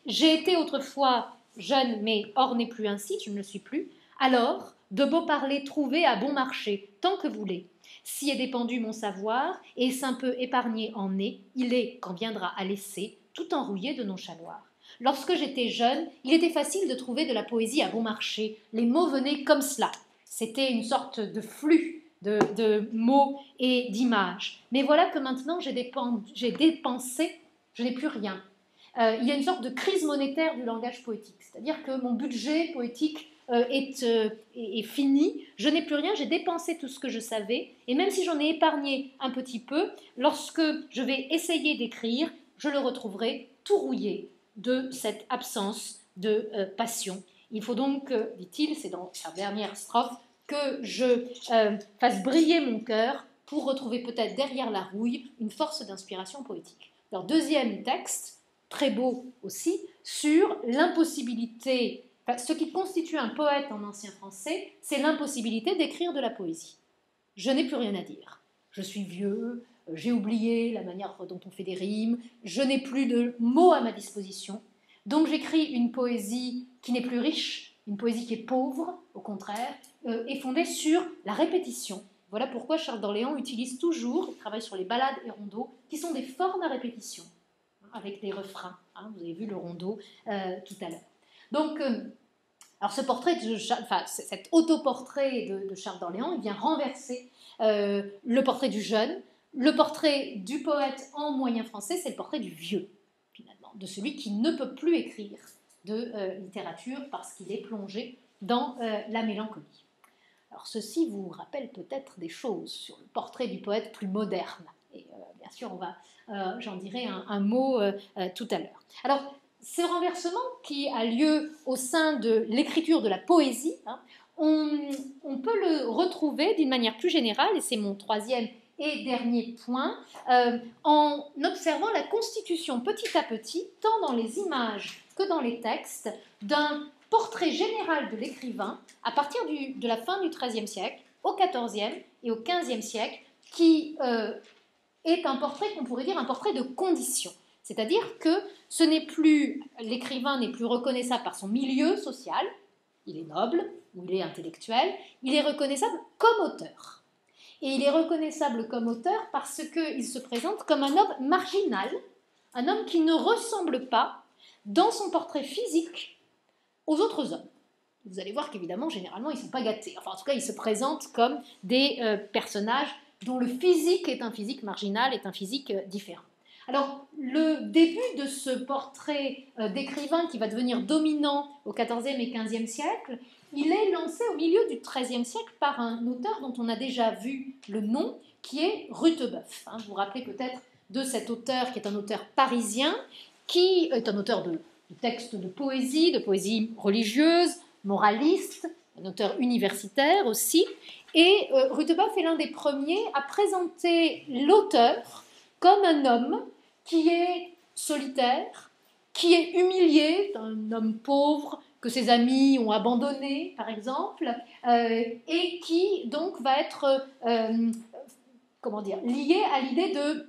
J'ai été autrefois jeune, mais or n'est plus ainsi, je ne le suis plus. Alors, de beaux parler trouvés à bon marché, tant que voulez. Si est dépendu mon savoir, et est un peu épargné en nez, il est, quand viendra à laisser, tout enrouillé de nonchaloir. Lorsque j'étais jeune, il était facile de trouver de la poésie à bon marché. Les mots venaient comme cela. C'était une sorte de flux de mots et d'images. Mais voilà que maintenant j'ai dépensé, je n'ai plus rien. Il y a une sorte de crise monétaire du langage poétique, c'est-à-dire que mon budget poétique est fini, je n'ai plus rien, j'ai dépensé tout ce que je savais, et même si j'en ai épargné un petit peu, lorsque je vais essayer d'écrire, je le retrouverai tout rouillé de cette absence de passion. Il faut donc, dit-il, c'est dans sa dernière strophe, que je fasse briller mon cœur pour retrouver peut-être derrière la rouille une force d'inspiration poétique. Alors, deuxième texte, très beau aussi, sur l'impossibilité, ce qui constitue un poète en ancien français, c'est l'impossibilité d'écrire de la poésie. Je n'ai plus rien à dire. Je suis vieux, j'ai oublié la manière dont on fait des rimes, je n'ai plus de mots à ma disposition, donc j'écris une poésie qui n'est plus riche, une poésie qui est pauvre, au contraire, est fondée sur la répétition. Voilà pourquoi Charles d'Orléans utilise toujours, il travaille sur les ballades et rondeaux, qui sont des formes à répétition, avec des refrains. Hein, vous avez vu le rondeau tout à l'heure. Donc, alors ce portrait cet autoportrait de Charles d'Orléans, il vient renverser le portrait du jeune. Le portrait du poète en moyen français, c'est le portrait du vieux, finalement, de celui qui ne peut plus écrire de littérature parce qu'il est plongé dans la mélancolie. Alors ceci vous rappelle peut-être des choses sur le portrait du poète plus moderne. Et bien sûr, j'en dirai un mot tout à l'heure. Alors, ce renversement qui a lieu au sein de l'écriture de la poésie, hein, on peut le retrouver d'une manière plus générale, et c'est mon troisième et dernier point, en observant la constitution petit à petit, tant dans les images que dans les textes, d'un portrait général de l'écrivain à partir de la fin du XIIIe siècle, au XIVe et au XVe siècle, qui est un portrait qu'on pourrait dire un portrait de condition. C'est-à-dire que l'écrivain n'est plus reconnaissable par son milieu social, il est noble ou il est intellectuel, il est reconnaissable comme auteur. Et il est reconnaissable comme auteur parce qu'il se présente comme un homme marginal, un homme qui ne ressemble pas, dans son portrait physique, aux autres hommes. Vous allez voir qu'évidemment, généralement, ils ne sont pas gâtés. Enfin, en tout cas, ils se présentent comme des personnages dont le physique est un physique marginal, est un physique différent. Alors, le début de ce portrait d'écrivain qui va devenir dominant au XIVe et XVe siècle, il est lancé au milieu du XIIIe siècle par un auteur dont on a déjà vu le nom, qui est Rutebeuf. Vous vous rappelez peut-être de cet auteur qui est un auteur parisien, qui est un auteur de textes de poésie religieuse, moraliste, un auteur universitaire aussi. Et Rutebeuf est l'un des premiers à présenter l'auteur comme un homme qui est solitaire, qui est humilié, un homme pauvre que ses amis ont abandonné, par exemple, et qui donc va être lié à l'idée de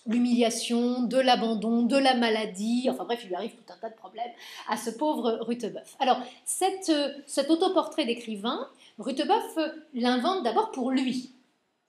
l'humiliation, de l'abandon, de la maladie, enfin bref, il lui arrive tout un tas de problèmes à ce pauvre Rutebeuf. Alors, cet autoportrait d'écrivain, Rutebeuf l'invente d'abord pour lui.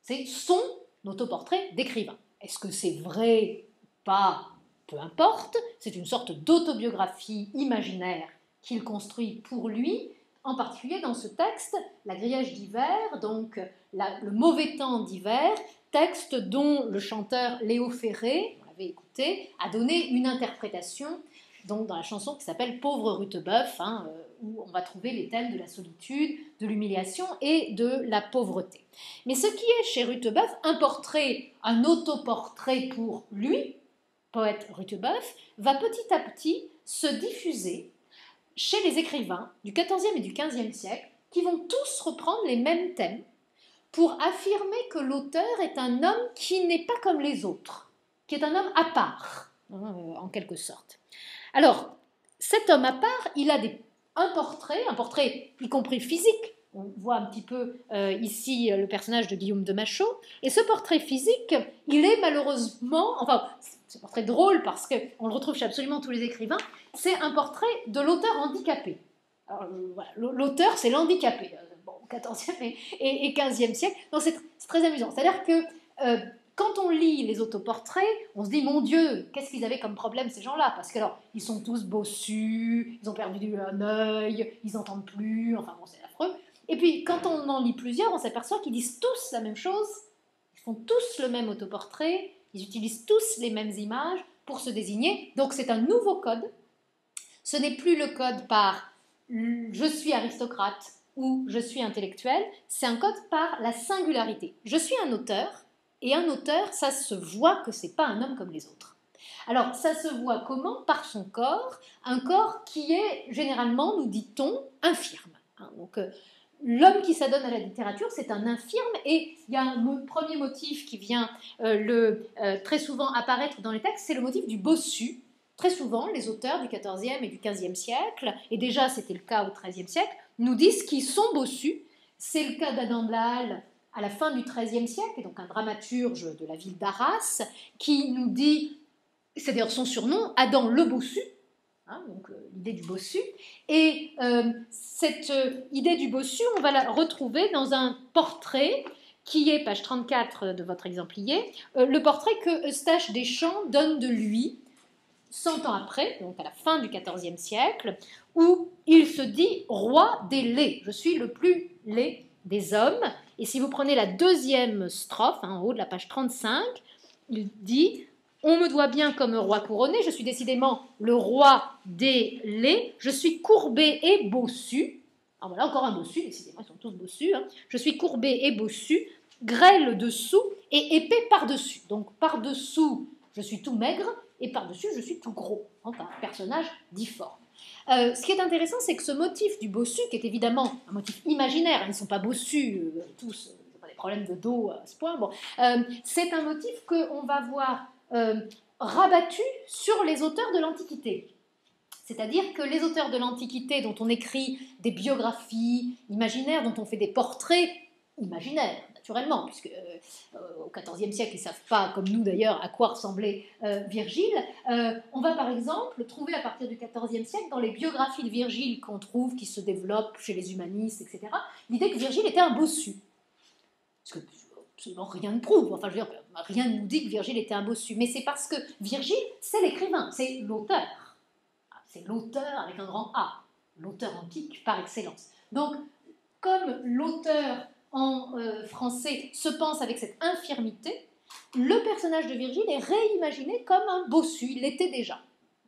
C'est son autoportrait d'écrivain. Est-ce que c'est vrai? Pas peu importe, c'est une sorte d'autobiographie imaginaire qu'il construit pour lui, en particulier dans ce texte, La grillage d'hiver, donc le mauvais temps d'hiver, texte dont le chanteur Léo Ferré, on l'avait écouté, a donné une interprétation donc dans la chanson qui s'appelle Pauvre Rutebeuf, où on va trouver les thèmes de la solitude, de l'humiliation et de la pauvreté. Mais ce qui est chez Rutebeuf un autoportrait pour lui, poète Rutebeuf, va petit à petit se diffuser chez les écrivains du XIVe et du XVe siècle qui vont tous reprendre les mêmes thèmes pour affirmer que l'auteur est un homme qui n'est pas comme les autres, qui est un homme à part, en quelque sorte. Alors, cet homme à part, il a un portrait y compris physique. On voit un petit peu ici le personnage de Guillaume de Machaut. Et ce portrait physique, il est malheureusement, c'est un portrait drôle parce qu'on le retrouve chez absolument tous les écrivains, c'est un portrait de l'auteur handicapé. Alors, voilà, l'auteur, c'est l'handicapé, au XIVe et XVe siècle. Donc c'est très amusant. C'est-à-dire que quand on lit les autoportraits, on se dit, mon Dieu, qu'est-ce qu'ils avaient comme problème ces gens-là? Parce que alors, ils sont tous bossus, ils ont perdu un œil, ils n'entendent plus, enfin bon, c'est affreux. Et puis, quand on en lit plusieurs, on s'aperçoit qu'ils disent tous la même chose, ils font tous le même autoportrait, ils utilisent tous les mêmes images pour se désigner. Donc, c'est un nouveau code. Ce n'est plus le code par « je suis aristocrate » ou « je suis intellectuel », c'est un code par la singularité. Je suis un auteur, et un auteur, ça se voit que ce n'est pas un homme comme les autres. Alors, ça se voit comment? Par son corps, un corps qui est généralement, nous dit-on, infirme. Donc, l'homme qui s'adonne à la littérature, c'est un infirme, et il y a un premier motif qui vient très souvent apparaître dans les textes, c'est le motif du bossu. Très souvent, les auteurs du XIVe et du XVe siècle, et déjà c'était le cas au XIIIe siècle, nous disent qu'ils sont bossus. C'est le cas d'Adam de la Halle à la fin du XIIIe siècle, et donc un dramaturge de la ville d'Arras, qui nous dit, c'est d'ailleurs son surnom, Adam le bossu, donc l'idée du bossu. Et cette idée du bossu, on va la retrouver dans un portrait qui est, page 34 de votre exemplier, le portrait que Eustache Deschamps donne de lui 100 ans après, donc à la fin du XIVe siècle, où il se dit roi des laits. Je suis le plus laid des hommes. Et si vous prenez la deuxième strophe, en haut de la page 35, il dit « On me doit bien comme roi couronné, je suis décidément le roi des laits, je suis courbé et bossu. » Alors voilà, encore un bossu, décidément, ils sont tous bossus. Je suis courbé et bossu, grêle dessous et épais par-dessus. Donc par-dessous, je suis tout maigre, et par-dessus, je suis tout gros. Enfin, un personnage difforme. Ce qui est intéressant, c'est que ce motif du bossu, qui est évidemment un motif imaginaire, ils ne sont pas bossus tous, ils n'ont pas des problèmes de dos à ce point, c'est un motif qu'on va voir rabattu sur les auteurs de l'Antiquité. C'est-à-dire que les auteurs de l'Antiquité, dont on écrit des biographies imaginaires, dont on fait des portraits imaginaires, naturellement, puisque au XIVe siècle, ils ne savent pas, comme nous d'ailleurs, à quoi ressemblait Virgile. On va par exemple trouver à partir du XIVe siècle, dans les biographies de Virgile qu'on trouve, qui se développent chez les humanistes, etc., l'idée que Virgile était un bossu. Parce que absolument rien ne prouve, enfin je veux dire, rien ne nous dit que Virgile était un bossu, mais c'est parce que Virgile, c'est l'écrivain, c'est l'auteur. C'est l'auteur avec un grand A, l'auteur antique par excellence. Donc, comme l'auteur en français se pense avec cette infirmité, le personnage de Virgile est réimaginé comme un bossu, il l'était déjà,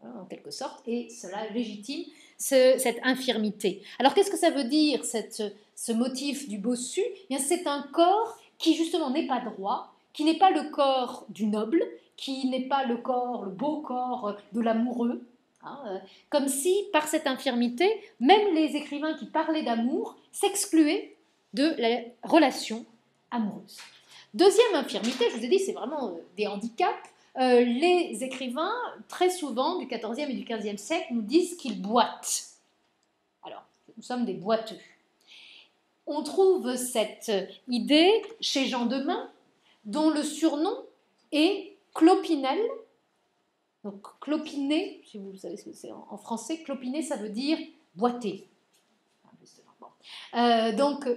en quelque sorte, et cela légitime cette infirmité. Alors qu'est-ce que ça veut dire, ce motif du bossu? Eh bien, c'est un corps qui justement n'est pas droit, qui n'est pas le corps du noble, qui n'est pas le beau corps de l'amoureux, comme si, par cette infirmité, même les écrivains qui parlaient d'amour s'excluaient de la relation amoureuse. Deuxième infirmité, je vous ai dit, c'est vraiment des handicaps. Les écrivains, très souvent, du XIVe et du XVe siècle, nous disent qu'ils boitent. Alors, nous sommes des boiteux. On trouve cette idée chez Jean Demain, dont le surnom est Clopinel. Donc, clopiné, si vous savez ce que c'est en français, clopiné, ça veut dire boiter. Donc,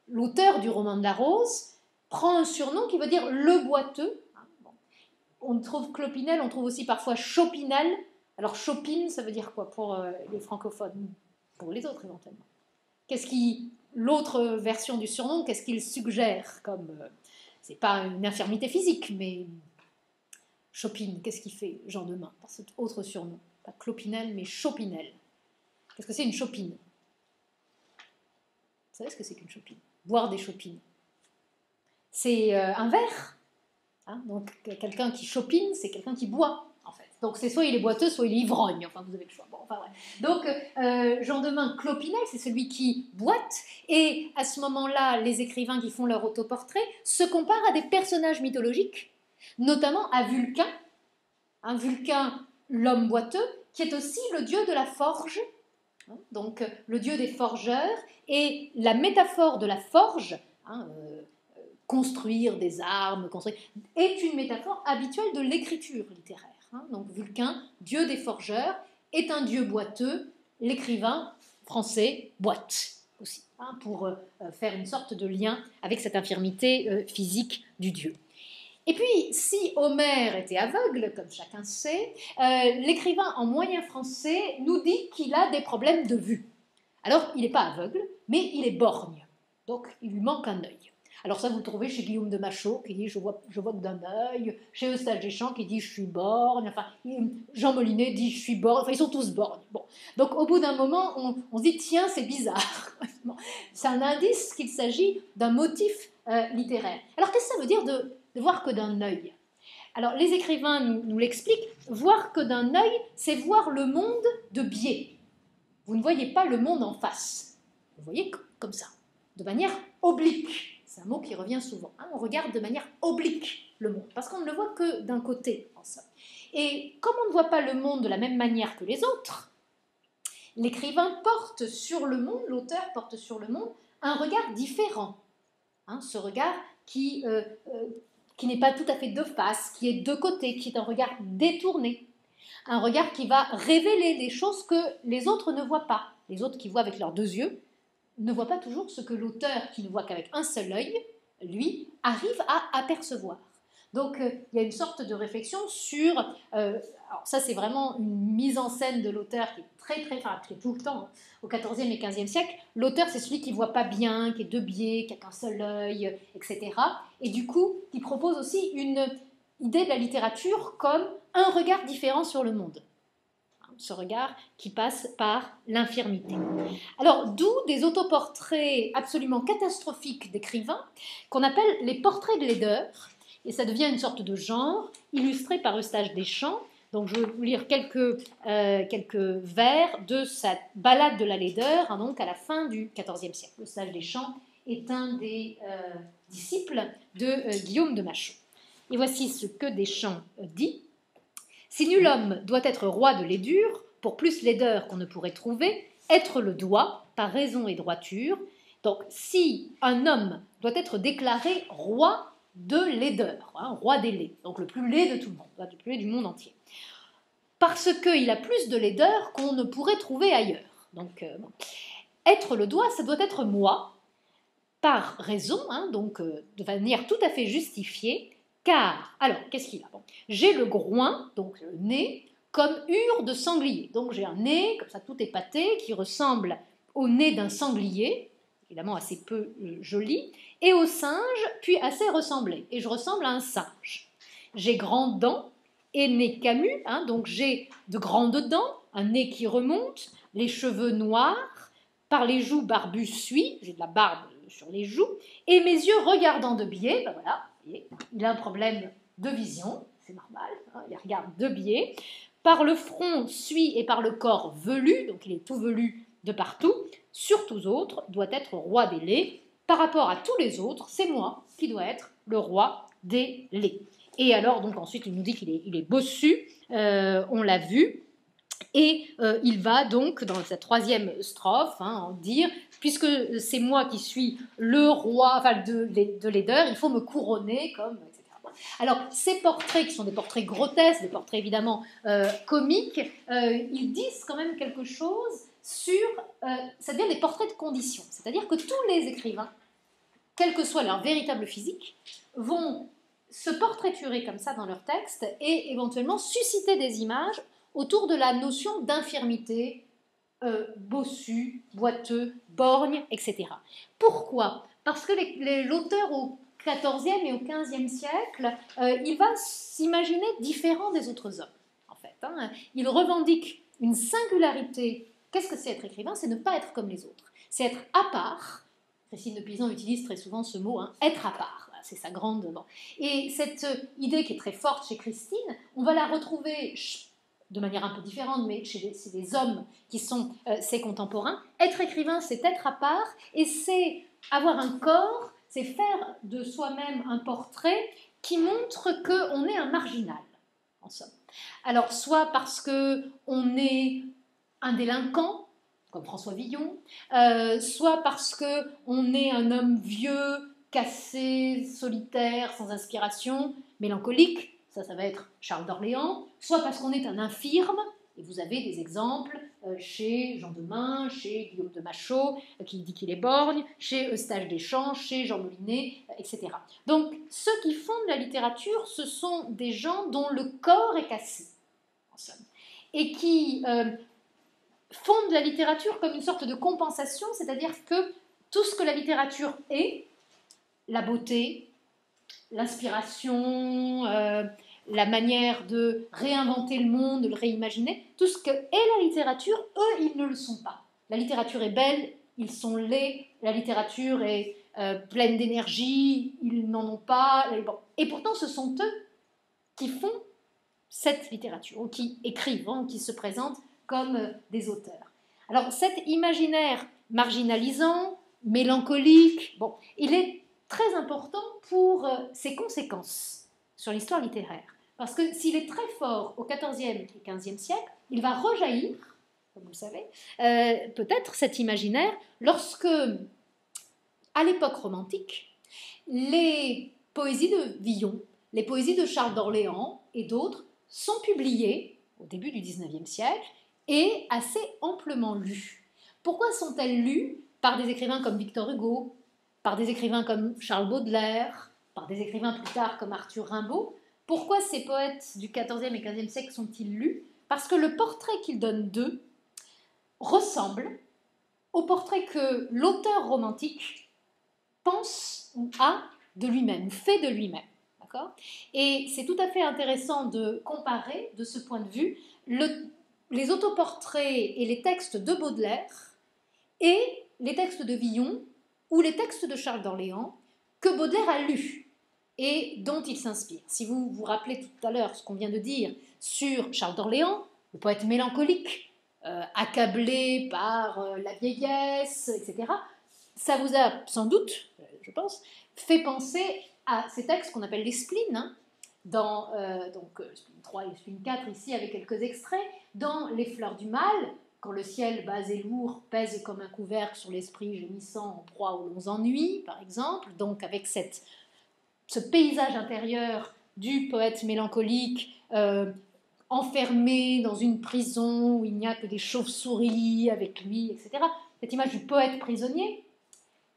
l'auteur du roman de la Rose prend un surnom qui veut dire le boiteux. on trouve Clopinel, on trouve aussi parfois Chopinel. Alors Chopin, ça veut dire quoi pour les francophones? Pour les autres éventuellement. L'autre version du surnom, qu'est-ce qu'il suggère comme c'est pas une infirmité physique, mais Chopin, qu'est-ce qu'il fait Jean Demain par cet autre surnom? Pas Clopinel, mais Chopinel. Qu'est-ce que c'est une chopine? Vous savez ce que c'est qu'une chopine? Boire des chopines. C'est un verre. Hein, donc quelqu'un qui chopine, c'est quelqu'un qui boit, en fait. Donc c'est soit il est boiteux, soit il est ivrogne. Enfin, vous avez le choix. Bon, enfin, ouais. Donc Jean Demain, Clopinel, c'est celui qui boite. Et à ce moment-là, les écrivains qui font leur autoportrait se comparent à des personnages mythologiques, notamment à Vulcain. Un Vulcain, l'homme boiteux, qui est aussi le dieu de la forge. Donc le dieu des forgeurs. Et la métaphore de la forge, construire des armes, est une métaphore habituelle de l'écriture littéraire. Donc Vulcain, dieu des forgeurs, est un dieu boiteux. L'écrivain français boite aussi, pour faire une sorte de lien avec cette infirmité physique du dieu. Et puis, si Homère était aveugle, comme chacun sait, l'écrivain en moyen français nous dit qu'il a des problèmes de vue. Alors, il n'est pas aveugle, mais il est borgne. Donc, il lui manque un œil. Alors ça, vous le trouvez chez Guillaume de Machaut, qui dit « je vois que d'un œil », chez Eustache Deschamps, qui dit « je suis borgne », enfin, Jean Molinet dit « je suis borgne », enfin, ils sont tous borgnes. Bon. Donc, au bout d'un moment, on se dit « tiens, c'est bizarre ». C'est un indice qu'il s'agit d'un motif littéraire. Alors, qu'est-ce que ça veut dire de voir que d'un œil? Alors, les écrivains nous l'expliquent, voir que d'un œil, c'est voir le monde de biais. Vous ne voyez pas le monde en face. Vous voyez comme ça, de manière oblique. C'est un mot qui revient souvent. On regarde de manière oblique le monde, parce qu'on ne le voit que d'un côté, en somme. Et comme on ne voit pas le monde de la même manière que les autres, l'écrivain porte sur le monde, l'auteur porte sur le monde, un regard différent. Ce regard qui n'est pas tout à fait de face, qui est de côté, qui est un regard détourné. Un regard qui va révéler des choses que les autres ne voient pas. Les autres qui voient avec leurs deux yeux ne voient pas toujours ce que l'auteur, qui ne voit qu'avec un seul œil, lui, arrive à apercevoir. Donc, il y a une sorte de réflexion sur... alors ça, c'est vraiment une mise en scène de l'auteur qui est qui est tout le temps, au XIVe et XVe siècle. L'auteur, c'est celui qui ne voit pas bien, qui est de biais, qui n'a qu'un seul œil, etc. Et du coup, qui propose aussi une idée de la littérature comme un regard différent sur le monde. Ce regard qui passe par l'infirmité. Alors, d'où des autoportraits absolument catastrophiques d'écrivains qu'on appelle les portraits de laideur, et ça devient une sorte de genre, illustré par Eustache Deschamps. Donc, je vais vous lire quelques vers de sa Ballade de la laideur, donc à la fin du XIVe siècle. Eustache Deschamps est un des disciples de Guillaume de Machaut. Et voici ce que Deschamps dit. Si nul homme doit être roi de laidure, pour plus laideur qu'on ne pourrait trouver, être le doit, par raison et droiture. Donc, si un homme doit être déclaré roi de laideur, roi des laids, donc le plus laid de tout le monde, le plus laid du monde entier, parce qu'il a plus de laideur qu'on ne pourrait trouver ailleurs. Donc, être le doigt, ça doit être moi, par raison, donc de manière tout à fait justifiée, car, alors, qu'est-ce qu'il a? J'ai le groin, donc le nez, comme hure de sanglier. Donc j'ai un nez, comme ça tout épaté, qui ressemble au nez d'un sanglier, évidemment assez peu joli, et au singe, puis assez ressemblé. Et je ressemble à un singe. J'ai grandes dents et nez camus, donc j'ai de grandes dents, un nez qui remonte, les cheveux noirs, par les joues barbues suis, j'ai de la barbe sur les joues, et mes yeux regardant de biais, voilà, il a un problème de vision, c'est normal, il regarde de biais, par le front suit et par le corps velu, donc il est tout velu de partout, sur tous autres, doit être roi des laits, par rapport à tous les autres, c'est moi qui dois être le roi des laits. Et alors, donc ensuite, il nous dit qu'il est bossu, on l'a vu, et il va donc, dans sa troisième strophe, en dire, puisque c'est moi qui suis le roi de laideur, il faut me couronner comme... Alors, ces portraits, qui sont des portraits grotesques, des portraits évidemment comiques, ils disent quand même quelque chose sur... ça devient des portraits de condition. C'est-à-dire que tous les écrivains, quel que soit leur véritable physique, vont se portraiturer comme ça dans leurs textes et éventuellement susciter des images autour de la notion d'infirmité, bossu, boiteux, borgne, etc. Pourquoi? Parce que l'auteur au XIVe et au XVe siècle, il va s'imaginer différent des autres hommes, en fait. Hein. Il revendique une singularité. Qu'est-ce que c'est être écrivain? C'est ne pas être comme les autres. C'est être à part. Christine de Pizan utilise très souvent ce mot, hein, être à part. C'est sa grande... Bon. Et cette idée qui est très forte chez Christine, on va la retrouver de manière un peu différente, mais chez des hommes qui sont ses contemporains. Être écrivain, c'est être à part, et c'est avoir un corps, c'est faire de soi-même un portrait qui montre qu'on est un marginal, en somme. Alors, soit parce qu'on est un délinquant, comme François Villon, soit parce qu'on est un homme vieux, cassé, solitaire, sans inspiration, mélancolique, ça va être Charles d'Orléans, soit parce qu'on est un infirme, et vous avez des exemples chez Jean Demain, chez Guillaume de Machaut, qui dit qu'il est borgne, chez Eustache Deschamps, chez Jean Molinet, etc. Donc, ceux qui fondent la littérature, ce sont des gens dont le corps est cassé, en somme, et qui fondent la littérature comme une sorte de compensation, c'est-à-dire que tout ce que la littérature est, la beauté, l'inspiration, la manière de réinventer le monde, de le réimaginer, tout ce que est la littérature, eux, ils ne le sont pas. La littérature est belle, ils sont laids, la littérature est pleine d'énergie, ils n'en ont pas. Bon. Et pourtant, ce sont eux qui font cette littérature, ou qui écrivent, ou qui se présentent comme des auteurs. Alors, cet imaginaire marginalisant, mélancolique, bon, il est très important pour ses conséquences sur l'histoire littéraire. Parce que s'il est très fort au XIVe et XVe siècle, il va rejaillir, comme vous le savez, peut-être cet imaginaire lorsque, à l'époque romantique, les poésies de Villon, les poésies de Charles d'Orléans et d'autres sont publiées au début du XIXe siècle et assez amplement lues. Pourquoi sont-elles lues par des écrivains comme Victor Hugo, par des écrivains comme Charles Baudelaire, par des écrivains plus tard comme Arthur Rimbaud? Pourquoi ces poètes du XIVe et XVe siècle sont-ils lus? Parce que le portrait qu'ils donnent d'eux ressemble au portrait que l'auteur romantique pense ou a de lui-même, fait de lui-même. D'accord ? Et c'est tout à fait intéressant de comparer, de ce point de vue, les autoportraits et les textes de Baudelaire et les textes de Villon ou les textes de Charles d'Orléans que Baudelaire a lus et dont il s'inspire. Si vous vous rappelez tout à l'heure ce qu'on vient de dire sur Charles d'Orléans, le poète mélancolique, accablé par la vieillesse, etc., ça vous a sans doute, je pense, fait penser à ces textes qu'on appelle les spleens, hein, dans spleen 3 et spleen 4 ici avec quelques extraits, dans Les Fleurs du Mal, quand le ciel bas et lourd pèse comme un couvercle sur l'esprit gémissant en proie aux longs ennuis, par exemple, donc avec ce paysage intérieur du poète mélancolique enfermé dans une prison où il n'y a que des chauves-souris avec lui, etc. Cette image du poète prisonnier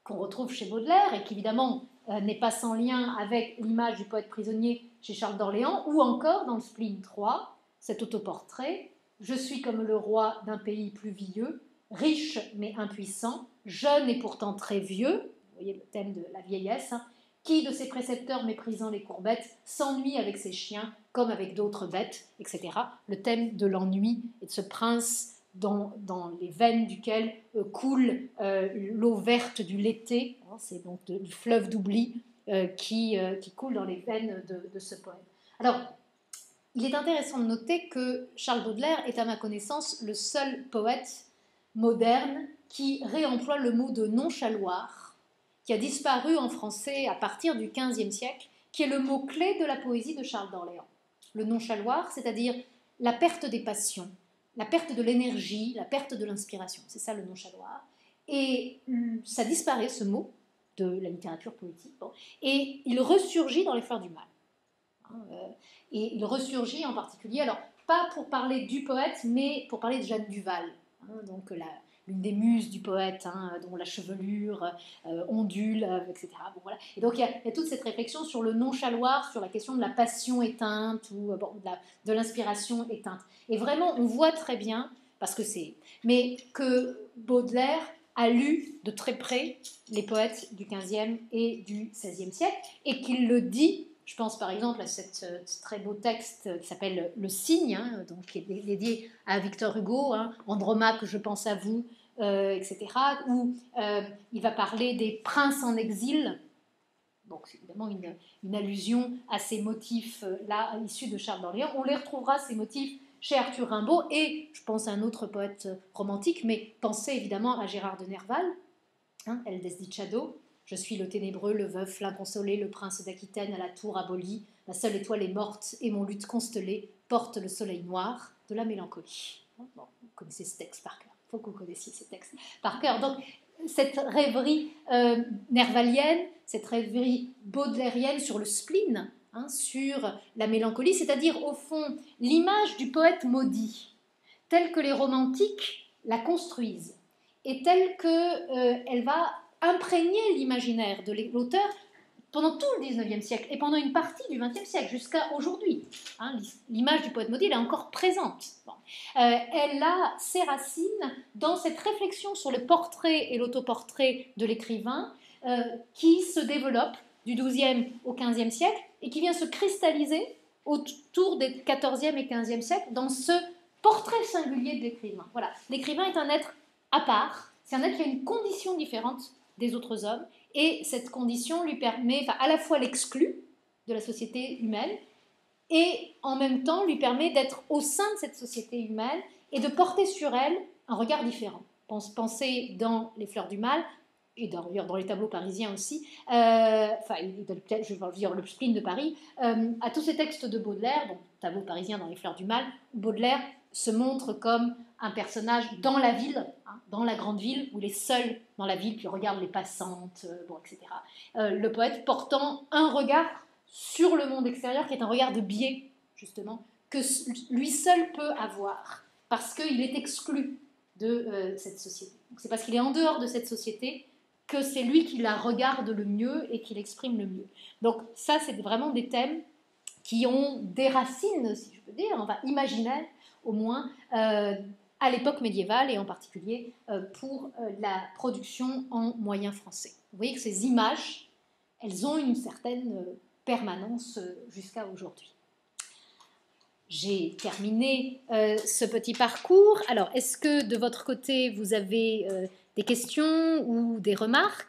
qu'on retrouve chez Baudelaire et qui évidemment n'est pas sans lien avec l'image du poète prisonnier chez Charles d'Orléans, ou encore dans le spleen 3, cet autoportrait: je suis comme le roi d'un pays pluvieux, riche mais impuissant, jeune et pourtant très vieux, vous voyez le thème de la vieillesse, hein, qui de ses précepteurs méprisant les courbettes s'ennuie avec ses chiens comme avec d'autres bêtes, etc. Le thème de l'ennui et de ce prince dans les veines duquel coule l'eau verte du Lété, hein, c'est donc du fleuve d'oubli qui coule dans les veines de ce poème. Alors, il est intéressant de noter que Charles Baudelaire est à ma connaissance le seul poète moderne qui réemploie le mot de nonchaloir, qui a disparu en français à partir du XVe siècle, qui est le mot-clé de la poésie de Charles d'Orléans. Le nonchaloir, c'est-à-dire la perte des passions, la perte de l'énergie, la perte de l'inspiration. C'est ça le nonchaloir. Et ça disparaît, ce mot, de la littérature poétique. Bon, et il ressurgit dans Les Fleurs du Mal. Et il ressurgit en particulier, alors pas pour parler du poète, mais pour parler de Jeanne Duval, donc l'une des muses du poète, dont la chevelure ondule, etc. Bon, voilà. Et donc il y a toute cette réflexion sur le nonchaloir, sur la question de la passion éteinte ou de l'inspiration éteinte. Et vraiment, on voit très bien, mais que Baudelaire a lu de très près les poètes du XVe et du XVIe siècle, et qu'il le dit. Je pense par exemple à ce très beau texte qui s'appelle Le Cygne, donc qui est dédié à Victor Hugo, Andromaque, je pense à vous, etc., où il va parler des princes en exil. Donc c'est évidemment une allusion à ces motifs-là, issus de Charles d'Orléans. On les retrouvera, ces motifs, chez Arthur Rimbaud, et je pense à un autre poète romantique, mais pensez évidemment à Gérard de Nerval, El Desdichado. Je suis le ténébreux, le veuf, l'inconsolé, le prince d'Aquitaine à la tour abolie. Ma seule étoile est morte et mon luth constellé porte le soleil noir de la mélancolie. Bon, vous connaissez ce texte par cœur. Il faut que vous connaissiez ce texte par cœur. Donc, cette rêverie nervalienne, cette rêverie baudelairienne sur le spleen, sur la mélancolie, c'est-à-dire, au fond, l'image du poète maudit, telle que les romantiques la construisent, et telle qu'elle va imprégner l'imaginaire de l'auteur pendant tout le XIXe siècle et pendant une partie du XXe siècle, jusqu'à aujourd'hui. L'image du poète maudit, elle est encore présente. Bon. Elle a ses racines dans cette réflexion sur le portrait et l'autoportrait de l'écrivain qui se développe du XIIe au XVe siècle et qui vient se cristalliser autour des XIVe et XVe siècle dans ce portrait singulier de l'écrivain. Voilà. L'écrivain est un être à part, c'est un être qui a une condition différente des autres hommes, et cette condition lui permet, à la fois l'exclut de la société humaine, et en même temps lui permet d'être au sein de cette société humaine et de porter sur elle un regard différent. Pensez dans Les Fleurs du Mal, et d'ailleurs dans les tableaux parisiens aussi, je vais dire le spleen de Paris, à tous ces textes de Baudelaire, donc tableaux parisiens dans Les Fleurs du Mal, où Baudelaire se montre comme un personnage dans la ville, dans la grande ville, où il est seul dans la ville, puis il regarde les passantes, etc. Le poète portant un regard sur le monde extérieur, qui est un regard de biais, justement, que lui seul peut avoir, parce qu'il est exclu de cette société. C'est parce qu'il est en dehors de cette société que c'est lui qui la regarde le mieux et qui l'exprime le mieux. Donc ça, c'est vraiment des thèmes qui ont des racines, si je peux dire, imaginaires, au moins, à l'époque médiévale, et en particulier pour la production en moyens français. Vous voyez que ces images, elles ont une certaine permanence jusqu'à aujourd'hui. J'ai terminé ce petit parcours. Alors, est-ce que de votre côté, vous avez des questions ou des remarques ?